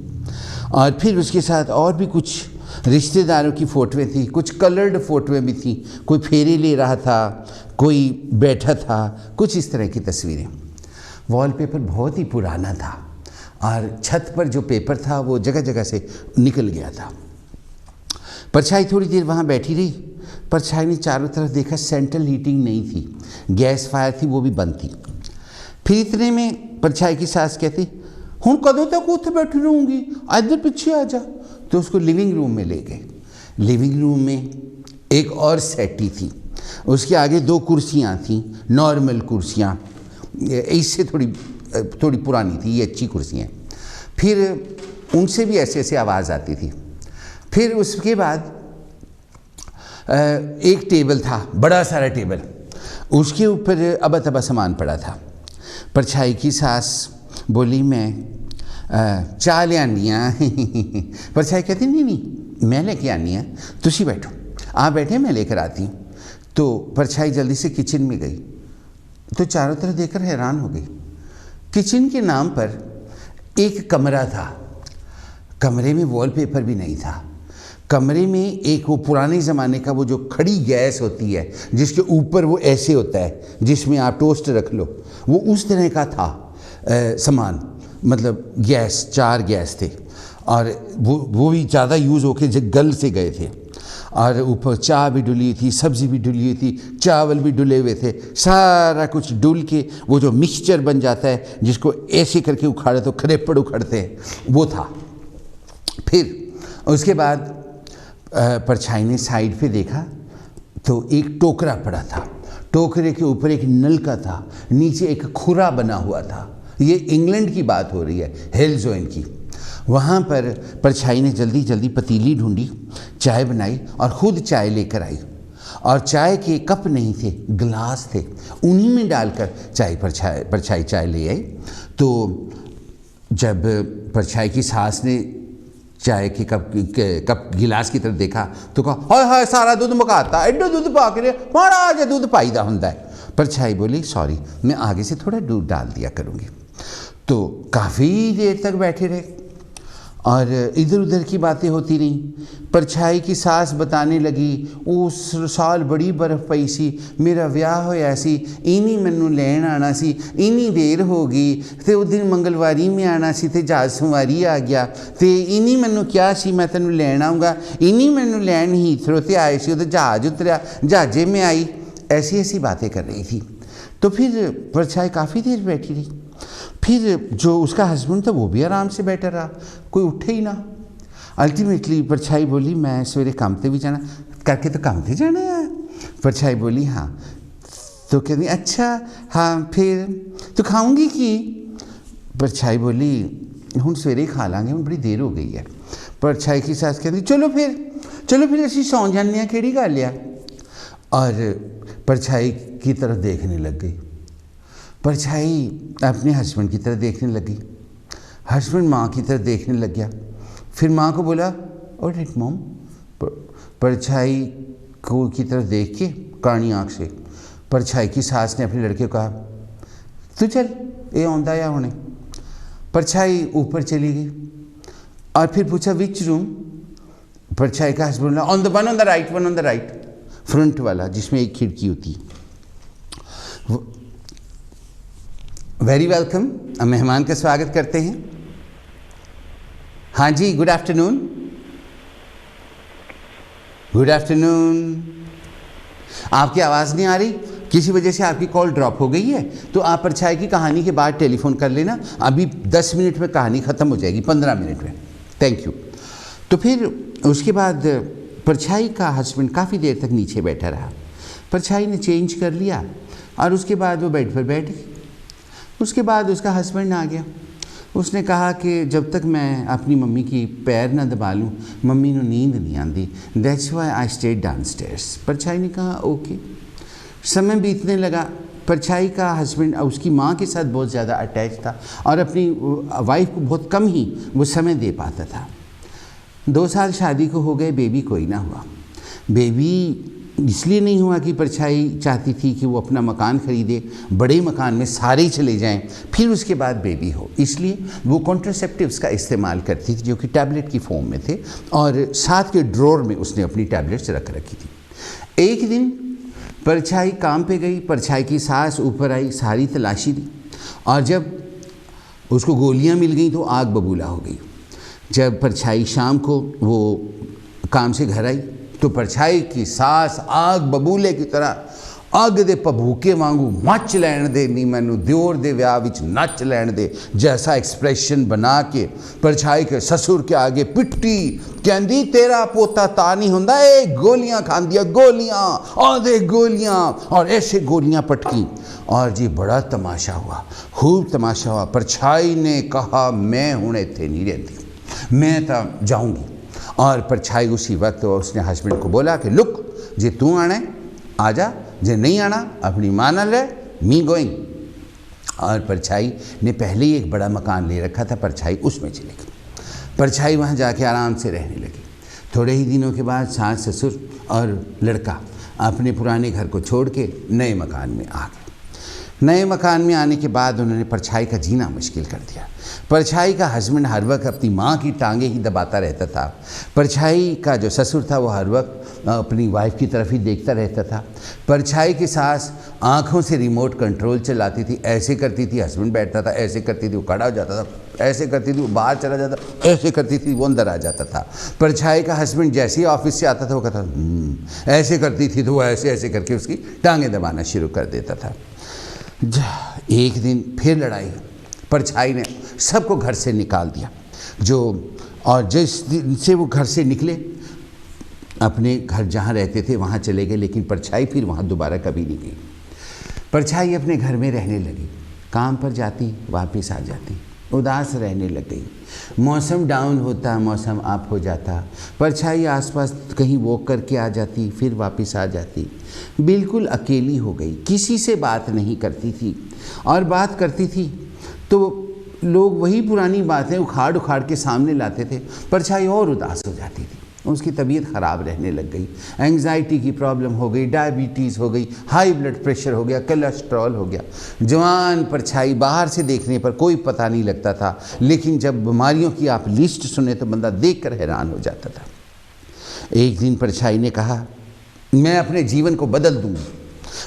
और फिर उसके साथ और भी कुछ रिश्तेदारों की फ़ोटोएं थी, कुछ कलर्ड फ़ोटोएं भी थी, कोई फेरे ले रहा था, कोई बैठा था, कुछ इस तरह की तस्वीरें। वॉलपेपर बहुत ही पुराना था और छत पर जो पेपर था वो जगह जगह से निकल गया था। परछाई थोड़ी देर वहाँ बैठी रही। परछाई ने चारों तरफ देखा, सेंट्रल हीटिंग नहीं थी, गैस फायर थी, वो भी बंद थी। फिर इतने में परछाई की सास कहती, हुण कदों तक उत्थे बैठी रहूँगी, इधर पीछे आ जा। तो उसको लिविंग रूम में ले गए। लिविंग रूम में एक और सेटी थी, उसके आगे 2 कुर्सियाँ थीं, नॉर्मल कुर्सियाँ, इससे थोड़ी पुरानी थी, ये अच्छी कुर्सियाँ। फिर उनसे भी ऐसे ऐसे आवाज़ आती थी। फिर उसके बाद एक टेबल था, बड़ा सारा टेबल, उसके ऊपर अबा तबा सामान पड़ा था। परछाई की सास बोली, मैं चाह ले आनी आ। परछाई कहती, नहीं मैं लेके आनी है, तुसी बैठो, आप बैठे, मैं लेकर आती हूँ। तो परछाई जल्दी से किचन में गई तो चारों तरफ देखकर हैरान हो गई। किचन के नाम पर एक कमरा था, कमरे में वॉलपेपर भी नहीं था। कमरे में एक वो पुराने ज़माने का वो जो खड़ी गैस होती है, जिसके ऊपर वो ऐसे होता है, जिसमें आप टोस्ट रख लो, वो उस तरह का था सामान, मतलब गैस, 4 गैस थे, और वो भी ज़्यादा यूज़ होके गल से गए थे। और ऊपर चाय भी डुली थी, सब्ज़ी भी डुली हुई थी, चावल भी डुले हुए थे, सारा कुछ डुल के वो जो मिक्सचर बन जाता है, जिसको ऐसे करके उखाड़े तो खरेपड़ उखड़ते हैं, वो था। फिर उसके बाद परछाई ने साइड पे देखा तो एक टोकरा पड़ा था, टोकरे के ऊपर एक नलका था, नीचे एक खुरा बना हुआ था। ये इंग्लैंड की बात हो रही है, हेल्जोइन की। वहाँ पर परछाई ने जल्दी जल्दी पतीली ढूंढी, चाय बनाई और ख़ुद चाय लेकर आई। और चाय के कप नहीं थे, गिलास थे, उन्हीं में डालकर परछाई चाय ले आई। तो जब परछाई की सास ने चाय के कप गिलास की तरफ देखा तो कहा, हाय हाय सारा दूध मुकाता, एडो दूध पा के माड़ा जा दूध पाईदा हुंदा है। परछाई बोली, सॉरी, मैं आगे से थोड़ा दूध डाल दिया करूँगी। तो काफ़ी देर तक बैठे रहे और इधर उधर की बातें होती रहीं। परछाई की सास बताने लगी, उस साल बड़ी बर्फ़ पई सी, मेरा ब्याह होया सी, इन्हीं मैनू लैन आना सी, इन्हीं देर हो गई ते उस दिन मंगलवारी में आना सी ते जहाज सोमवारी आ गया ते इन्हीं मैनू क्या सी मैं तेनू लैन आऊँगा, इन्हीं मैनू लैन हीथरो ते आए सी, उधर जहाज उतरिया, जहाजे में आई। ऐसी ऐसी बातें कर रही थी। तो फिर परछाई काफ़ी देर बैठी रही। फिर जो उसका हस्बैंड था वो भी आराम से बैठा रहा, कोई उठे ही ना। अल्टीमेटली परछाई बोली, मैं सवेरे काम पे भी जाना, करके तो काम पे जाना है। परछाई बोली, हाँ। तो कहती, अच्छा हाँ, फिर तो खाऊंगी कि? परछाई बोली, हुण सवेरे खा लांगे, हुण बड़ी देर हो गई है। परछाई की सास कहती, चलो फिर असीं सौ जाने हैं, केड़ी गल आ। और परछाई की तरफ देखने लग गई। परछाई अपने हस्बैंड की तरफ देखने लगी, हस्बैंड माँ की तरफ देखने लग गया। फिर माँ को बोला, और राइट मॉम। परछाई को की तरफ देख के कानी आँख से परछाई की सास ने अपने लड़के को कहा, तू चल, ये आंदा या होने। परछाई ऊपर चली गई और फिर पूछा, विच रूम? परछाई का हस्बैंड बोला, on the one on the right, one on the right, front वाला जिसमें एक खिड़की होती है। वेरी वेलकम, मेहमान का स्वागत करते हैं। हाँ जी, गुड आफ्टरनून। Good afternoon. आपकी आवाज़ नहीं आ रही, किसी वजह से आपकी कॉल ड्रॉप हो गई है, तो आप परछाई की कहानी के बाद टेलीफोन कर लेना। अभी 10 मिनट में कहानी ख़त्म हो जाएगी, 15 मिनट में। Thank you. तो फिर उसके बाद परछाई का हस्बैंड काफ़ी देर तक नीचे बैठा रहा। परछाई ने चेंज कर लिया और उसके बाद वो बेड पर बैठ गई। उसके बाद उसका हस्बैंड आ गया। उसने कहा कि जब तक मैं अपनी मम्मी की पैर ना दबा लूँ, मम्मी को नींद नहीं आती, that's why I stayed downstairs. परछाई ने कहा, ओके। समय बीतने लगा। परछाई का हस्बैंड उसकी माँ के साथ बहुत ज़्यादा अटैच था और अपनी वाइफ को बहुत कम ही वो समय दे पाता था। 2 साल शादी को हो गए, बेबी कोई ना हुआ। बेबी इसलिए नहीं हुआ कि परछाई चाहती थी कि वो अपना मकान ख़रीदे, बड़े मकान में सारे ही चले जाएं, फिर उसके बाद बेबी हो। इसलिए वो कॉन्ट्रासेप्टिव्स का इस्तेमाल करती थी जो कि टैबलेट की फॉर्म में थे, और साथ के ड्रॉर में उसने अपनी टैबलेट्स रख रखी थी। एक दिन परछाई काम पे गई, परछाई की सास ऊपर आई, सारी तलाशी दी, और जब उसको गोलियां मिल गई तो आग बबूला हो गई। जब परछाई शाम को वो काम से घर आई तो परछाई की सास आग बबूले की तरह अग दे भभूके वांगू मच लैन दे, नी मैनू दिओर दे विआह विच नच लैन दे जैसा एक्सप्रैशन बना के परछाई के ससुर के आगे पिट्टी, कहंदी तेरा पोता ता नहीं हुंदा, ए गोलियां खांदिया, गोलियां आधे गोलियां, और ऐसे गोलियां पटकी। और जी बड़ा तमाशा हुआ, खूब तमाशा हुआ। परछाई ने कहा, मैं हुण इत्थे नहीं रहती, मैं तो जाऊंगी। और परछाई उसी वक्त उसने हस्बैंड को बोला कि लुक, जे तू आना है आ जा, जे नहीं आना अपनी माँ नाल रह, मी गोइंग। और परछाई ने पहले ही एक बड़ा मकान ले रखा था, परछाई उसमें चली गई। परछाई वहाँ जाके आराम से रहने लगी। थोड़े ही दिनों के बाद सास ससुर और लड़का अपने पुराने घर को छोड़ के नए मकान में आ गए। नए मकान में आने के बाद उन्होंने परछाई का जीना मुश्किल कर दिया। परछाई का हस्बैंड हर वक्त अपनी माँ की टांगें ही दबाता रहता था। परछाई का जो ससुर था वो हर वक्त अपनी वाइफ की तरफ ही देखता रहता था। परछाई की सास आँखों से रिमोट कंट्रोल चलाती थी, ऐसे करती थी हस्बैंड बैठता था, ऐसे करती थी वो खड़ा हो जाता था, ऐसे करती थी वो बाहर चला जाता, ऐसे करती थी वो अंदर आ जाता था। परछाई का हस्बैंड जैसे ही ऑफिस से आता था वो कहता ऐसे करती थी तो वो ऐसे ऐसे करके उसकी टांगें दबाना शुरू कर देता था। एक दिन फिर लड़ाई, परछाई ने सबको घर से निकाल दिया। और जिस दिन से वो घर से निकले अपने घर जहाँ रहते थे वहाँ चले गए, लेकिन परछाई फिर वहाँ दोबारा कभी नहीं गई। परछाई अपने घर में रहने लगी, काम पर जाती वापस आ जाती, उदास रहने लग गई। मौसम डाउन होता, मौसम अप हो जाता, परछाई आसपास कहीं वॉक करके आ जाती, फिर वापस आ जाती। बिल्कुल अकेली हो गई, किसी से बात नहीं करती थी, और बात करती थी तो लोग वही पुरानी बातें उखाड़ उखाड़ के सामने लाते थे। परछाई और उदास हो जाती थी, उसकी तबीयत ख़राब रहने लग गई। एंग्जाइटी की प्रॉब्लम हो गई, डायबिटीज़ हो गई, हाई ब्लड प्रेशर हो गया, कोलेस्ट्रॉल हो गया। जवान परछाई बाहर से देखने पर कोई पता नहीं लगता था, लेकिन जब बीमारियों की आप लिस्ट सुने तो बंदा देखकर हैरान हो जाता था। एक दिन परछाई ने कहा, मैं अपने जीवन को बदल दूंगी,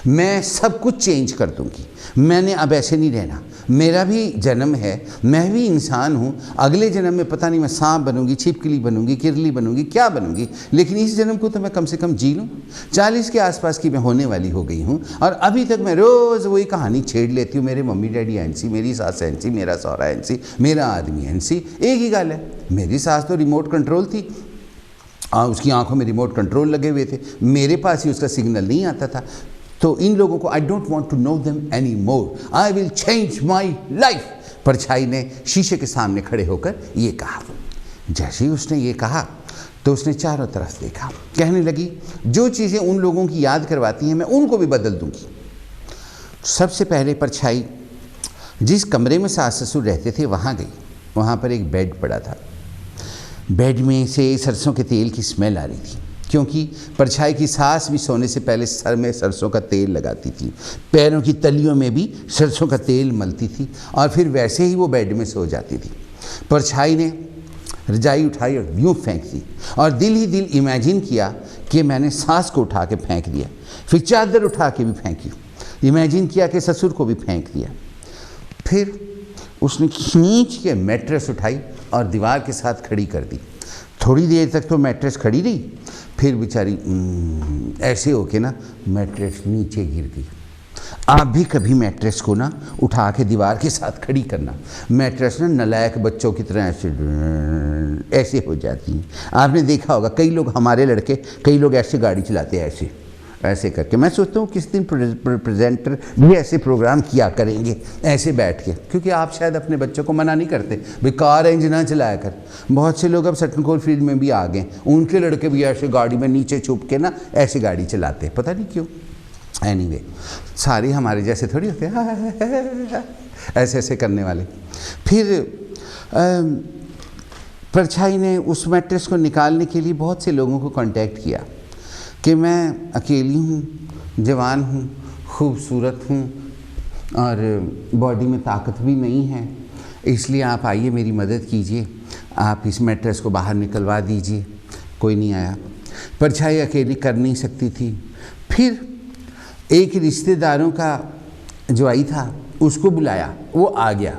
मैं सब कुछ चेंज कर दूंगी, मैंने अब ऐसे नहीं रहना, मेरा भी जन्म है, मैं भी इंसान हूँ, अगले जन्म में पता नहीं मैं सांप बनूंगी, छिपकली बनूंगी, किरली बनूंगी, क्या बनूंगी, लेकिन इस जन्म को तो मैं कम से कम जी लूँ। 40 के आसपास की मैं होने वाली हो गई हूँ, और अभी तक मैं रोज़ वही कहानी छेड़ लेती हूँ, मेरे मम्मी डैडी ऐसी, मेरी सास ऐसी, मेरा सौरा ऐसी, मेरा आदमी ऐसी। एक ही गल है, मेरी सास तो रिमोट कंट्रोल थी, उसकी आंखों में रिमोट कंट्रोल लगे हुए थे, मेरे पास ही उसका सिग्नल नहीं आता था। तो इन लोगों को I don't want to know them any more, I will change my life. परछाई ने शीशे के सामने खड़े होकर ये कहा। जैसे ही उसने ये कहा तो उसने चारों तरफ देखा, कहने लगी, जो चीज़ें उन लोगों की याद करवाती हैं मैं उनको भी बदल दूंगी। सबसे पहले परछाई जिस कमरे में सास ससुर रहते थे वहाँ गई। वहाँ पर एक बेड पड़ा था, बेड में से सरसों के तेल की स्मेल आ रही थी, क्योंकि परछाई की सास भी सोने से पहले सर में सरसों का तेल लगाती थी, पैरों की तलियों में भी सरसों का तेल मलती थी, और फिर वैसे ही वो बेड में सो जाती थी। परछाई ने रजाई उठाई और यूँ फेंक दी, और दिल ही दिल इमेजिन किया कि मैंने सास को उठा के फेंक दिया, फिर चादर उठा के भी फेंकी, इमेजिन किया कि ससुर को भी फेंक दिया। फिर उसने खींच के मैट्रेस उठाई और दीवार के साथ खड़ी कर दी। थोड़ी देर तक तो मैट्रेस खड़ी रही, फिर बेचारी ऐसे होके ना मैट्रेस नीचे गिर गई। आप भी कभी मैट्रेस को ना उठा के दीवार के साथ खड़ी करना, मैट्रेस ना नालायक बच्चों की तरह ऐसे हो जाती हैं। आपने देखा होगा, कई लोग, हमारे लड़के, कई लोग ऐसे गाड़ी चलाते हैं, ऐसे ऐसे करके। मैं सोचता हूँ किस दिन प्रेजेंटर भी ऐसे प्रोग्राम किया करेंगे, ऐसे बैठ के, क्योंकि आप शायद अपने बच्चों को मना नहीं करते भाई कार इंजन ना चलाया कर। बहुत से लोग अब सटन कोलफील्ड में भी आ गए, उनके लड़के भी ऐसे गाड़ी में नीचे छुप के ना ऐसे गाड़ी चलाते हैं, पता नहीं क्यों। एनीवे, सारे हमारे जैसे थोड़ी होते हैं ऐसे ऐसे करने वाले। फिर परछाई ने उस मैट्रेस को निकालने के लिए बहुत से लोगों को कांटेक्ट किया कि मैं अकेली हूँ, जवान हूँ, खूबसूरत हूँ, और बॉडी में ताकत भी नहीं है, इसलिए आप आइए मेरी मदद कीजिए, आप इस मैट्रेस को बाहर निकलवा दीजिए। कोई नहीं आया, परछाई अकेली कर नहीं सकती थी। फिर एक रिश्तेदारों का जो आई था उसको बुलाया, वो आ गया।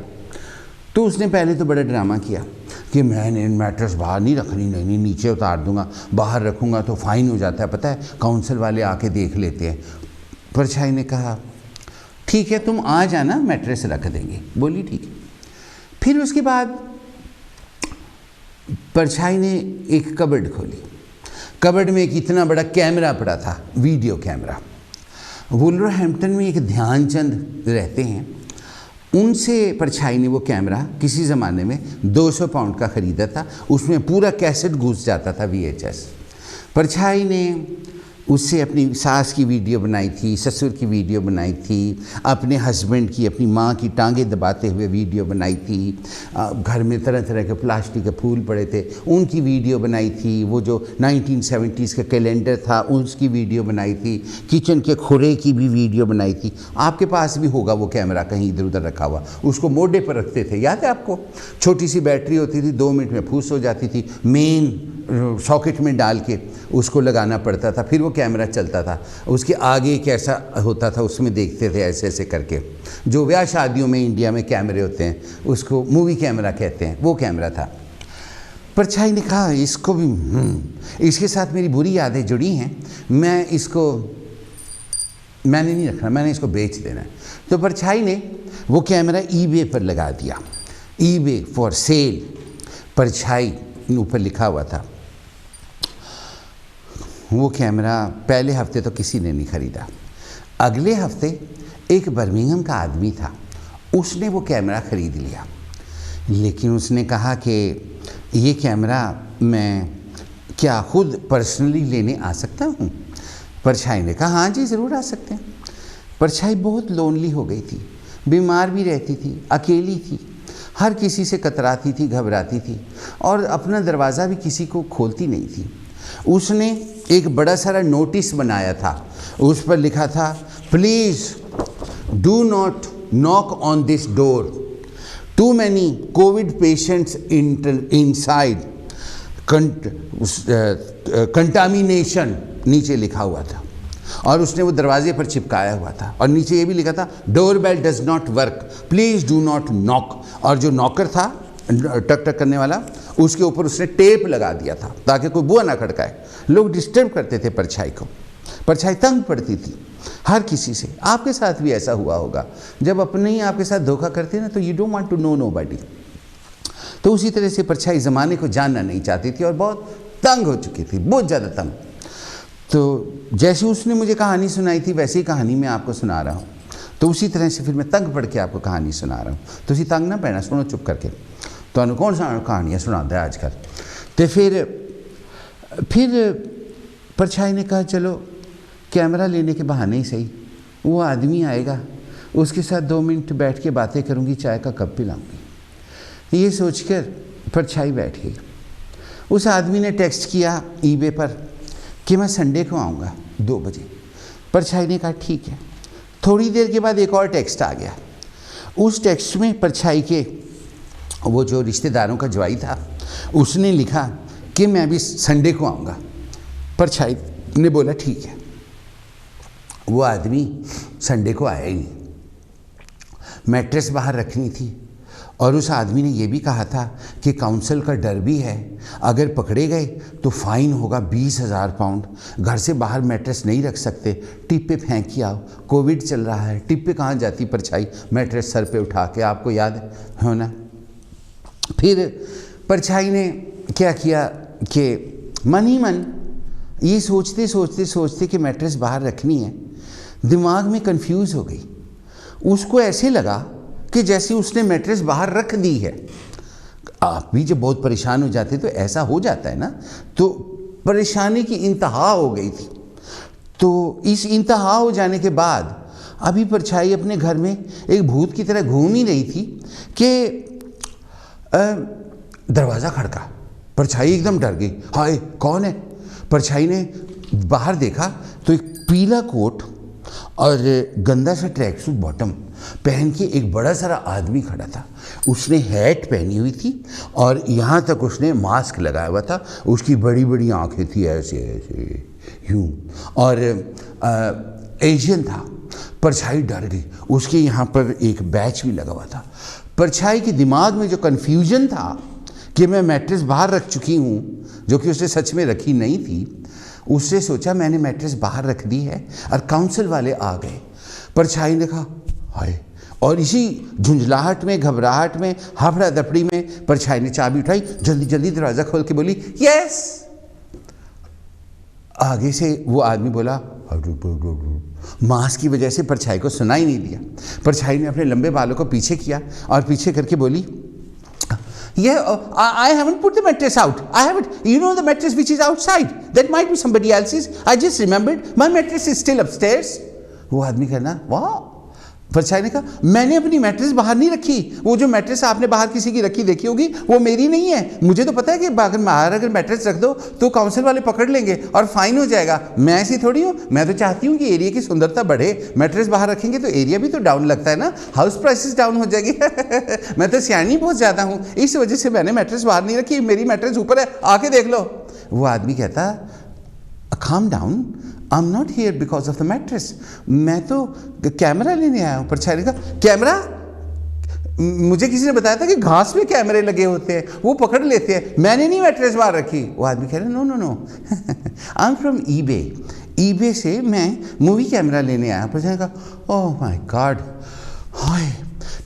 तो उसने पहले तो बड़ा ड्रामा किया कि मैंने मैट्रेस बाहर नहीं रखनी, नहीं नीचे उतार दूंगा, बाहर रखूंगा तो फाइन हो जाता है, पता है, काउंसिल वाले आके देख लेते हैं। परछाई ने कहा, ठीक है तुम आ जाना, मैट्रेस रख देंगे। बोली ठीक है। फिर उसके बाद परछाई ने एक कबर्ड खोली, कबर्ड में एक इतना बड़ा कैमरा पड़ा था, वीडियो कैमरा। वुलवरहैम्पटन में एक ध्यानचंद रहते हैं, उनसे परछाई ने वो कैमरा किसी ज़माने में 200 पाउंड का ख़रीदा था, उसमें पूरा कैसेट घुस जाता था, VHS। परछाई ने उससे अपनी सास की वीडियो बनाई थी, ससुर की वीडियो बनाई थी, अपने हस्बैंड की, अपनी माँ की टांगें दबाते हुए वीडियो बनाई थी, घर में तरह तरह के प्लास्टिक के फूल पड़े थे उनकी वीडियो बनाई थी, वो जो 1970s का कैलेंडर था उसकी वीडियो बनाई थी, किचन के खुरे की भी वीडियो बनाई थी। आपके पास भी होगा वो कैमरा कहीं इधर उधर रखा हुआ, उसको मोड़े पर रखते थे, याद है आपको? छोटी सी बैटरी होती थी, 2 मिनट में फूस हो जाती थी, मेन सॉकेट में डाल के उसको लगाना पड़ता था, फिर वो कैमरा चलता था। उसके आगे कैसा होता था उसमें देखते थे ऐसे ऐसे करके। जो ब्याह शादियों में इंडिया में कैमरे होते हैं उसको मूवी कैमरा कहते हैं, वो कैमरा था। परछाई ने कहा इसको भी इसके साथ मेरी बुरी यादें जुड़ी हैं, मैं इसको मैंने नहीं रखना, मैंने इसको बेच देना है। तो परछाई ने वो कैमरा eBay पर लगा दिया, eBay फॉर सेल। परछाई ऊपर लिखा हुआ था। वो कैमरा पहले हफ्ते तो किसी ने नहीं ख़रीदा। अगले हफ्ते एक बर्मिंघम का आदमी था, उसने वो कैमरा ख़रीद लिया। लेकिन उसने कहा कि ये कैमरा मैं क्या खुद पर्सनली लेने आ सकता हूँ? परछाई ने कहा हाँ जी ज़रूर आ सकते हैं। परछाई बहुत लोनली हो गई थी, बीमार भी रहती थी, अकेली थी, हर किसी से कतराती थी, घबराती थी और अपना दरवाज़ा भी किसी को खोलती नहीं थी। उसने एक बड़ा सारा नोटिस बनाया था, उस पर लिखा था please do not knock on this door, too many COVID patients inside, contamination नीचे लिखा हुआ था। और उसने वो दरवाजे पर चिपकाया हुआ था और नीचे ये भी लिखा था door bell does not work, please do not knock. और जो नॉकर था टक टक करने वाला, उसके ऊपर उसने टेप लगा दिया था ताकि कोई बुआ ना खड़काए। लोग डिस्टर्ब करते थे परछाई को, परछाई तंग पड़ती थी हर किसी से। आपके साथ भी ऐसा हुआ होगा, जब अपने ही आपके साथ धोखा करते ना तो you don't want to know nobody. तो उसी तरह से परछाई ज़माने को जानना नहीं चाहती थी और बहुत तंग हो चुकी थी, बहुत ज़्यादा तंग। तो जैसे उसने मुझे कहानी सुनाई थी वैसी ही कहानी मैं आपको सुना रहा हूँ। तो उसी तरह से फिर मैं तंग पढ़ के आपको कहानी सुना रहा हूँ। तो उसी तंग ना पैना, सुनो चुप करके। तो अनु कौन सा कहानियाँ सुनाता है आजकल। तो फिर परछाई ने कहा चलो कैमरा लेने के बहाने ही सही, वो आदमी आएगा, उसके साथ 2 मिनट बैठ के बातें करूँगी, चाय का कप पिलाऊँगी। ये सोचकर परछाई बैठ गई। उस आदमी ने टेक्स्ट किया ईबे पर कि मैं संडे को आऊँगा 2 बजे। परछाई ने कहा ठीक है। थोड़ी देर के बाद एक और टेक्स्ट आ गया। उस टेक्स्ट में परछाई के वो जो रिश्तेदारों का जवाई था उसने लिखा कि मैं भी संडे को आऊँगा। परछाई ने बोला ठीक है। वो आदमी संडे को आया ही नहीं। मैट्रेस बाहर रखनी थी और उस आदमी ने यह भी कहा था कि काउंसिल का डर भी है, अगर पकड़े गए तो फ़ाइन होगा 20,000 पाउंड। घर से बाहर मैट्रेस नहीं रख सकते, टिप पे फेंक के आओ, कोविड चल रहा है। टिप पे कहाँ जाती परछाई मैट्रेस सर पे उठा के, आपको याद है ना। फिर परछाई ने क्या किया कि मन ही मन ये सोचते कि मैट्रेस बाहर रखनी है, दिमाग में कंफ्यूज हो गई। उसको ऐसे लगा कि जैसे उसने मैट्रेस बाहर रख दी है। आप भी जब बहुत परेशान हो जाते तो ऐसा हो जाता है ना। तो परेशानी की इंतहा हो गई थी। तो इस इंतहा हो जाने के बाद अभी परछाई अपने घर में एक भूत की तरह घूम ही रही थी कि दरवाज़ा खड़का। परछाई एकदम डर गई, हाय कौन है। परछाई ने बाहर देखा तो एक पीला कोट और गंदा सा ट्रैक सूट बॉटम पहन के एक बड़ा सारा आदमी खड़ा था। उसने हैट पहनी हुई थी और यहाँ तक उसने मास्क लगाया हुआ था। उसकी बड़ी बड़ी आंखें थी ऐसे ऐसे यूं, और एशियन था। परछाई डर गई। उसके यहाँ पर एक बैच भी लगा हुआ था। परछाई के दिमाग में जो कन्फ्यूजन था कि मैं मैट्रेस बाहर रख चुकी हूँ, जो कि उसने सच में रखी नहीं थी, उससे सोचा मैंने मैट्रेस बाहर रख दी है और काउंसिल वाले आ गए। परछाई ने कहा हाय, और इसी झुंझलाहट में, घबराहट में, हाफड़ा दपड़ी में परछाई ने चाबी उठाई, जल्दी जल्दी दरवाज़ा खोल के बोली यस। आगे से वो आदमी बोला, मास्क की वजह से परछाई को सुनाई नहीं दिया। परछाई ने अपने लंबे बालों को पीछे किया और पीछे करके बोली I haven't put the mattress out. I haven't. You know the mattress which is outside. That might be somebody else's. I just remembered. My mattress is still upstairs. वो आदमी कहना वाह। परछाई ने कहा मैंने अपनी मैट्रेस बाहर नहीं रखी। वो जो मैट्रेस आपने बाहर किसी की रखी देखी होगी वो मेरी नहीं है। मुझे तो पता है कि बाहर अगर मैट्रेस रख दो तो काउंसिल वाले पकड़ लेंगे और फाइन हो जाएगा। मैं ऐसी थोड़ी हूँ। मैं तो चाहती हूँ कि एरिया की सुंदरता बढ़े। मैट्रेस बाहर रखेंगे तो एरिया भी तो डाउन लगता है ना, हाउस प्राइसेस डाउन हो जाएगी। मैं तो सियानी बहुत ज़्यादा हूँ, इस वजह से मैंने मैट्रेस बाहर नहीं रखी। मेरी मैट्रेस ऊपर है, आके देख लो। वो आदमी कहता calm down, I'm not here because of the mattress. मैं तो कैमरा लेने आया हूँ। परछाई ने कहा कैमरा? मुझे किसी ने बताया था कि घास में कैमरे लगे होते हैं, वो पकड़ लेते हैं। मैंने नहीं मैट्रेस बाहर रखी। वो आदमी कह रहा no no no, I am from eBay. EBay से मैं मूवी कैमरा लेने आया। परछाई ने कहा oh my God, hi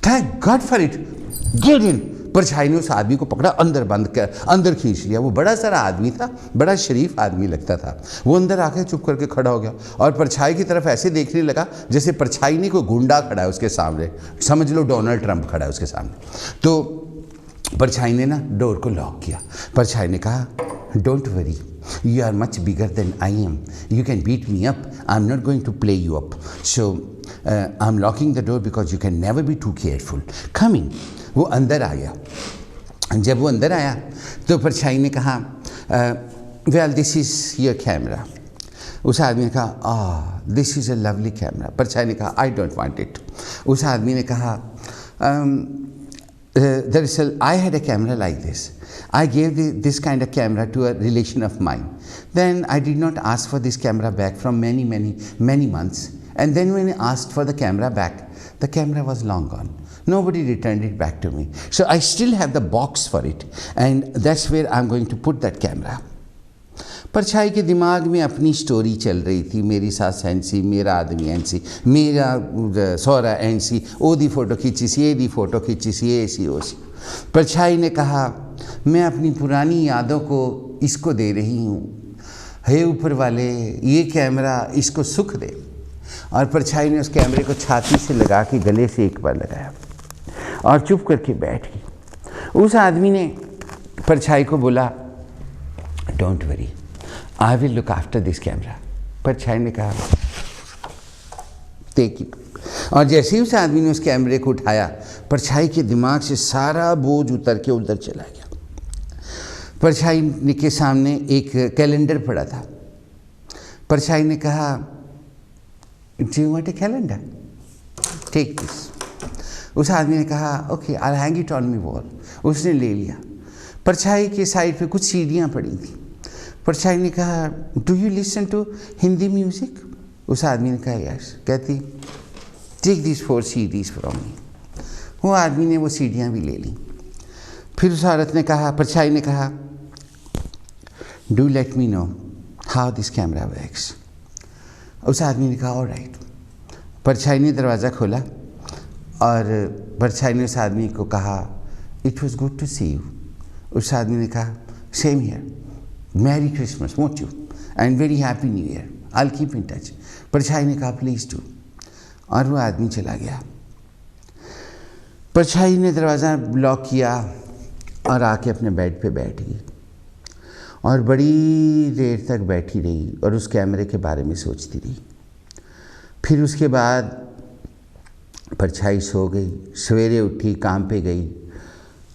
thank God for it, get in. परछाई ने उस आदमी को पकड़ा, अंदर बंद कर अंदर खींच लिया। वो बड़ा सारा आदमी था, बड़ा शरीफ आदमी लगता था। वो अंदर आके चुप करके खड़ा हो गया और परछाई की तरफ ऐसे देखने लगा जैसे परछाई नहीं कोई गुंडा खड़ा है उसके सामने, समझ लो डोनाल्ड ट्रंप खड़ा है उसके सामने। तो परछाई ने ना डोर को लॉक किया। परछाई ने कहा, don't worry, you are much bigger than I am. You can beat me up. I'm not going to play you up. So I'm locking the door because you can never be too careful. Come in. वो अंदर आ गया। जब वो अंदर आया तो परछाई ने कहा, well this is your camera. उस आदमी ने कहा, this is a lovely camera. परछाई ने कहा, I don't want it. उस आदमी ने कहा, I had a camera like this. I gave this kind of camera to a relation of mine. Then I did not ask for this camera back from many months. And then when I asked for the camera back, the camera was long gone. Nobody returned it back to me. So I still have the box for it. And that's where I'm going to put that camera. परछाई के दिमाग में अपनी स्टोरी चल रही थी। मेरी सास ऐंसी, मेरा आदमी ऐंसी, मेरा सौरा ऐंसी, ओ दी फ़ोटो खींची सी, ये दी फ़ोटो खींची सी, ये सी ओ सी। परछाई ने कहा, मैं अपनी पुरानी यादों को इसको दे रही हूँ। हे ऊपर वाले, ये कैमरा इसको सुख दे। और परछाई ने उस कैमरे को छाती से लगा के गले से एक बार लगाया और चुप करके बैठ गई। उस आदमी ने परछाई को बोला, don't worry, I will look after this camera. परछाई ने कहा, टेक इट। और जैसे ही उस आदमी ने उस कैमरे को उठाया, परछाई के दिमाग से सारा बोझ उतर के उधर चला गया। परछाई के सामने एक कैलेंडर पड़ा था। परछाई ने कहा, do you want a calendar? Take this. उस आदमी ने कहा, okay, I will hang it on my wall. उसने ले लिया। परछाई के साइड पे कुछ सीढ़ियाँ पड़ी थी। परछाई ने कहा, do you listen to Hindi music? उस आदमी ने कहा, यस। कहती, take this 4 CDs from me. वो आदमी ने वो सीढ़ियाँ भी ले ली। फिर उस औरत ने कहा, परछाई ने कहा, do let me know how this camera works. उस आदमी ने कहा, ऑलराइट। परछाई ने दरवाज़ा खोला और परछाई ने उस आदमी को कहा, it was good to see you. उस आदमी ने कहा, same here, merry Christmas won't you, and very happy new year, I will keep in touch. परछाई ने कहा, प्लीज़ डू। और वो आदमी चला गया। परछाई ने दरवाज़ा लॉक किया और आके अपने बेड पे बैठ गई और बड़ी देर तक बैठी रही और उस कैमरे के बारे में सोचती रही। फिर उसके बाद परछाई सो गई। सवेरे उठी, काम पे गई।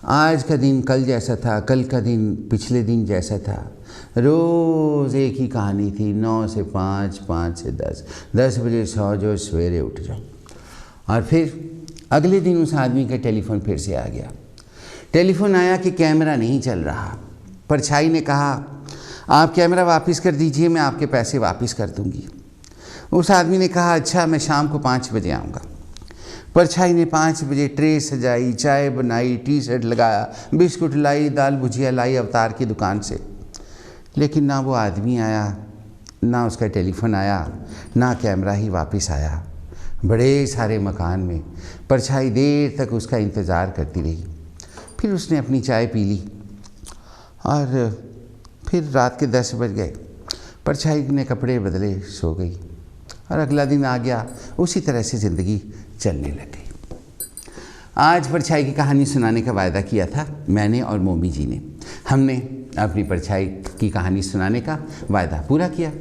आज का दिन कल जैसा था, कल का दिन पिछले दिन जैसा था। रोज़ एक ही कहानी थी, 9 से 5, 5 से 10, 10 बजे सो जाओ, सवेरे उठ जाओ। और फिर अगले दिन उस आदमी का टेलीफोन फिर से आ गया। टेलीफोन आया कि कैमरा नहीं चल रहा। परछाई ने कहा, आप कैमरा वापस कर दीजिए, मैं आपके पैसे वापस कर दूंगी। उस आदमी ने कहा, अच्छा, मैं शाम को 5 बजे आऊँगा। परछाई ने 5 बजे ट्रे सजाई, चाय बनाई, टी शर्ट लगाया, बिस्कुट लाई, दाल भुजिया लाई अवतार की दुकान से। लेकिन ना वो आदमी आया, ना उसका टेलीफोन आया, ना कैमरा ही वापस आया। बड़े सारे मकान में परछाई देर तक उसका इंतज़ार करती रही। फिर उसने अपनी चाय पी ली और फिर रात के 10 बज गए। परछाई ने कपड़े बदले, सो गई और अगला दिन आ गया। उसी तरह से ज़िंदगी चलने लग गई। आज परछाई की कहानी सुनाने का वायदा किया था मैंने और मोमी जी ने। हमने अपनी परछाई की कहानी सुनाने का वायदा पूरा किया।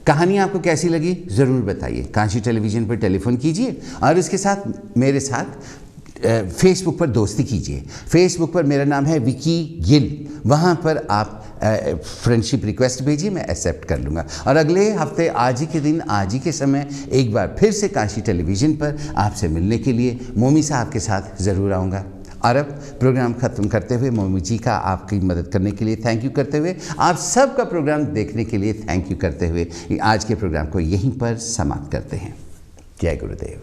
कहानी आपको कैसी लगी ज़रूर बताइए। कांशी टेलीविज़न पर टेलीफोन कीजिए और इसके साथ मेरे साथ फेसबुक पर दोस्ती कीजिए। फेसबुक पर मेरा नाम है विकी गिल, वहाँ पर आप फ्रेंडशिप रिक्वेस्ट भेजिए, मैं एक्सेप्ट कर लूँगा। और अगले हफ्ते आज ही के दिन, आज ही के समय एक बार फिर से कांशी टेलीविज़न पर आपसे मिलने के लिए मोमी साहब के साथ ज़रूर आऊँगा। और अब प्रोग्राम ख़त्म करते हुए मोमी जी का आपकी मदद करने के लिए थैंक यू करते हुए, आप सबका प्रोग्राम देखने के लिए थैंक यू करते हुए आज के प्रोग्राम को यहीं पर समाप्त करते हैं। जय गुरुदेव।